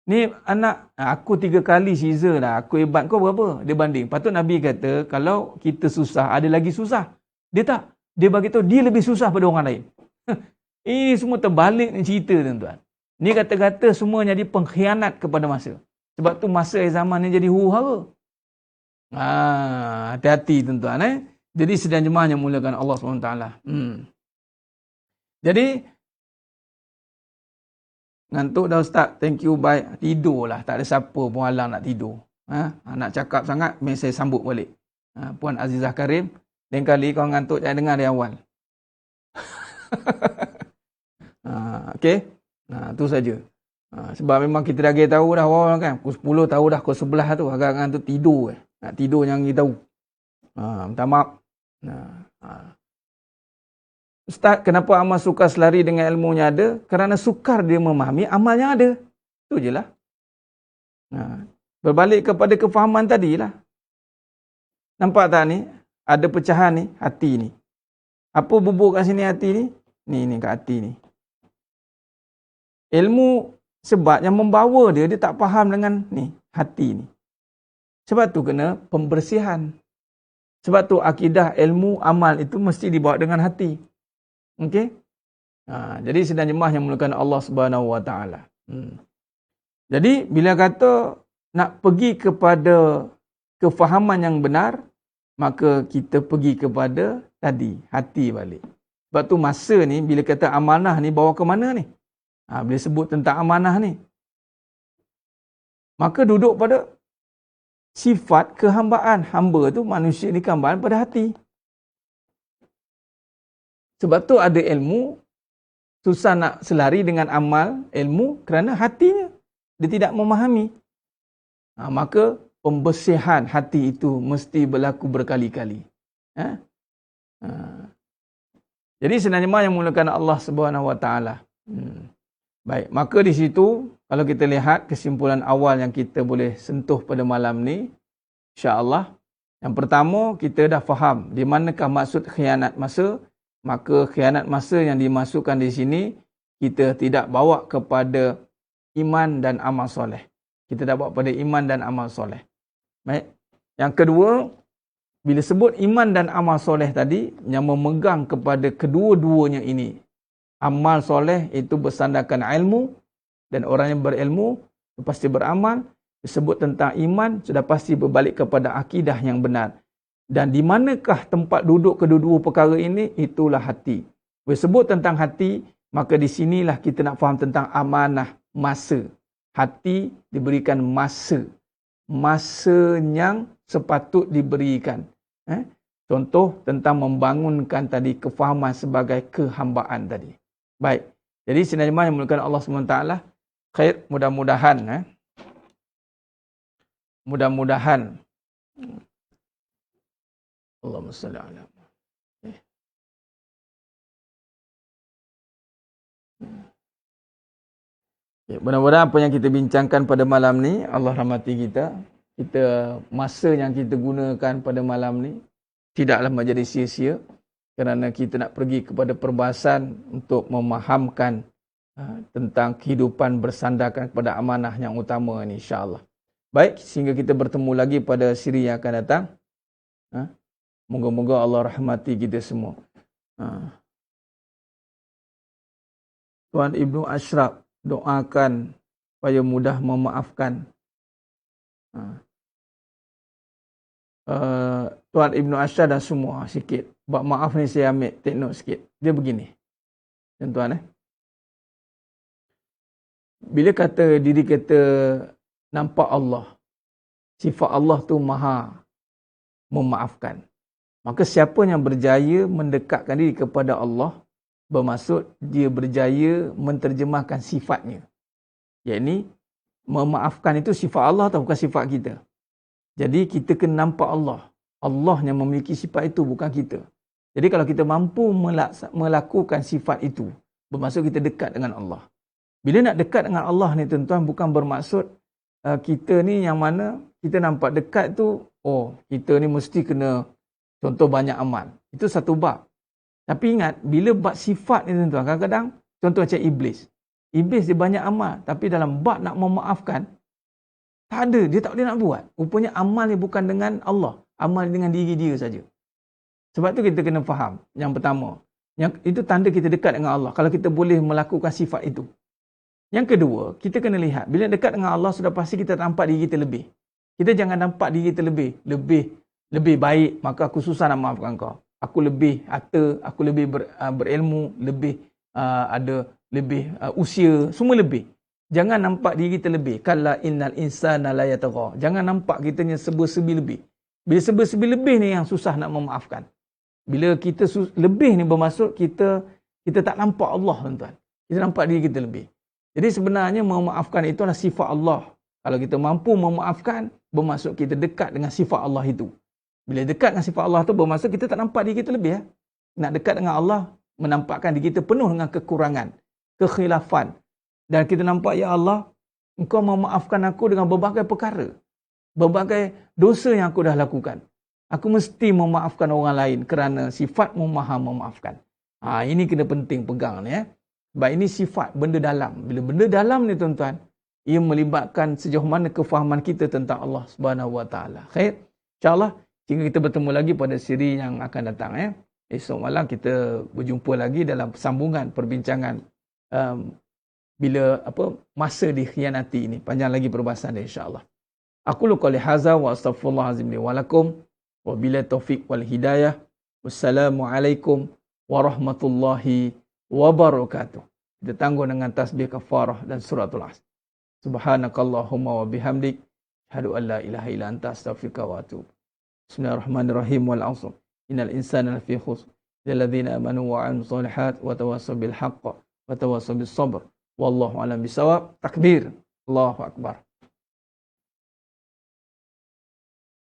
Ni anak, aku 3 kali Caesar lah. Aku hebat, kau berapa? Dia banding. Patut Nabi kata, kalau kita susah, ada lagi susah. Dia tak. Dia bagi tahu dia lebih susah pada orang lain. Ini semua terbalik ni cerita tuan-tuan. Ni kata-kata semua jadi pengkhianat kepada masa. Sebab tu masa zaman ni jadi huru-hara. Hati-hati tuan-tuan. Jadi sedang jemaah yang mulakan Allah SWT. Jadi, ngantuk dah Ustaz, thank you, bye. Tidur lah, tak ada siapa pun halang nak tidur. Nak cakap sangat, saya sambut balik. Puan Azizah Karim, lain kali kau ngantuk, jangan dengar dari awal. Okey, tu saja. Sebab memang kita dah tahu dah awal kan, pukul 10 tahu dah, pukul 11 tu, agak ngantuk tidur. Nak tidur jangan kita tahu. Minta maaf. Ustaz, kenapa amal sukar selari dengan ilmunya ada? Kerana sukar dia memahami amalnya ada. Itu je lah. Berbalik kepada kefahaman tadilah. Nampak tak ni? Ada pecahan ni, hati ni. Apa bubur kat sini hati ni? Ni kat hati ni. Ilmu sebab yang membawa dia tak faham dengan ni, hati ni. Sebab tu kena pembersihan. Sebab tu akidah, ilmu, amal itu mesti dibawa dengan hati. Okey? Jadi sedang jemaah yang mulakan Allah Subhanahu Wa Taala. Jadi bila kata nak pergi kepada kefahaman yang benar, maka kita pergi kepada tadi, hati balik. Sebab tu masa ni bila kata amanah ni bawa ke mana ni? Bila sebut tentang amanah ni, maka duduk pada sifat kehambaan. Hamba tu manusia ni kehambaan pada hati. Sebab tu ada ilmu, susah nak selari dengan amal ilmu kerana hatinya dia tidak memahami. Maka pembersihan hati itu mesti berlaku berkali-kali. Jadi sebenarnya yang mulakan Allah Subhanahu Wa Taala. Baik, maka di situ kalau kita lihat kesimpulan awal yang kita boleh sentuh pada malam ni, insya-Allah, yang pertama kita dah faham di manakah maksud khianat masa. maka khianat masa yang dimasukkan di sini, kita tidak bawa kepada iman dan amal soleh. Kita tak bawa kepada iman dan amal soleh. Baik. Yang kedua, bila sebut iman dan amal soleh tadi, yang memegang kepada kedua-duanya ini. Amal soleh itu bersandarkan ilmu, dan orang yang berilmu pasti beramal. Disebut tentang iman, sudah pasti berbalik kepada akidah yang benar. Dan di manakah tempat duduk kedua-dua perkara ini? Itulah hati. Bila sebut tentang hati, maka di sinilah kita nak faham tentang amanah masa. Hati diberikan masa. Masa yang sepatut diberikan. Contoh tentang membangunkan tadi kefahaman sebagai kehambaan tadi. Baik. Jadi sinajman yang memerlukan Allah SWT, khair, mudah-mudahan. Mudah-mudahan. Allahumma salli ala. Mudah-mudahan apa yang kita bincangkan pada malam ni, Allah rahmati kita. Masa yang kita gunakan pada malam ni tidaklah menjadi sia-sia, kerana kita nak pergi kepada perbahasan untuk memahamkan tentang kehidupan bersandarkan kepada amanah yang utama ni, insya-Allah. Baik, sehingga kita bertemu lagi pada siri yang akan datang. Moga-moga Allah rahmati kita semua. Tuan Ibnu Ashraf doakan supaya mudah memaafkan. Tuan Ibnu Ashraf dan semua sikit. Buat maaf ni saya ambil take note sikit. Dia begini. Tuan bila kata diri kita nampak Allah, sifat Allah tu maha memaafkan. Maka siapa yang berjaya mendekatkan diri kepada Allah, bermaksud dia berjaya menterjemahkan sifatnya. Iaitu memaafkan itu sifat Allah atau bukan sifat kita. Jadi kita kena nampak Allah. Allah yang memiliki sifat itu, bukan kita. Jadi kalau kita mampu melakukan sifat itu, bermaksud kita dekat dengan Allah. Bila nak dekat dengan Allah ni tuan-tuan, bukan bermaksud kita ni yang mana kita nampak dekat tu, kita ni mesti kena contoh banyak amal. Itu satu bab. Tapi ingat, bila bab sifat ni tuan-tuan, kadang-kadang contoh macam Iblis. Iblis dia banyak amal, tapi dalam bab nak memaafkan, tak ada, dia tak boleh nak buat. Rupanya amal ni bukan dengan Allah, amal dengan diri dia saja. Sebab tu kita kena faham. Yang pertama, itu tanda kita dekat dengan Allah, kalau kita boleh melakukan sifat itu. Yang kedua, kita kena lihat, bila dekat dengan Allah, sudah pasti kita nampak diri kita lebih. Kita jangan nampak diri kita lebih baik, maka aku susah nak maafkan kau. Aku lebih harta, aku lebih berilmu, lebih ada lebih usia, semua lebih. Jangan nampak diri kita lebih. Kalla innal insana la yatagha. Jangan nampak kitanya serba-serbi lebih. Bila serba-serbi lebih ni yang susah nak memaafkan. Bila kita lebih ni bermaksud kita tak nampak Allah, tuan-tuan. Kita nampak diri kita lebih. Jadi sebenarnya memaafkan itu adalah sifat Allah. Kalau kita mampu memaafkan, bermaksud kita dekat dengan sifat Allah itu. Bila dekat dengan sifat Allah itu, bermaksud kita tak nampak diri kita lebih. Nak dekat dengan Allah, menampakkan diri kita penuh dengan kekurangan, kekhilafan. Dan kita nampak, ya Allah, Engkau memaafkan aku dengan berbagai perkara. Berbagai dosa yang aku dah lakukan. Aku mesti memaafkan orang lain kerana sifat-Mu maha memaafkan. Ini kena penting pegang ni. Sebab ini sifat, benda dalam. Bila benda dalam ni tuan-tuan, ia melibatkan sejauh mana kefahaman kita tentang Allah Subhanahu Wa Taala. Khair. InsyaAllah, hingga kita bertemu lagi pada siri yang akan datang. Esok malam kita berjumpa lagi dalam sambungan perbincangan bila masa dikhianati ini. Panjang lagi perbahasan dia, insyaAllah. Aku qouli hadza wa astaghfirullahalazim li wa lakum wa billahi taufiq wal hidayah. Wassalamualaikum warahmatullahi wabarakatuh. Kita tangguh dengan tasbih kafarah dan suratul Asr. Subhanakallahumma wa bihamdik, asyhadu an la ilaha illa anta, astaghfiruka wa atubu. Bismillahirrahmanirrahim. Wal 'asr. Innal insana lafi khusr. Illal ladzina amanu wa 'amilus solihat wa tawassaw bil haqq wa tawassaw bis sabr. Wallahu a'lam bisawab. Takbir. Allahu akbar.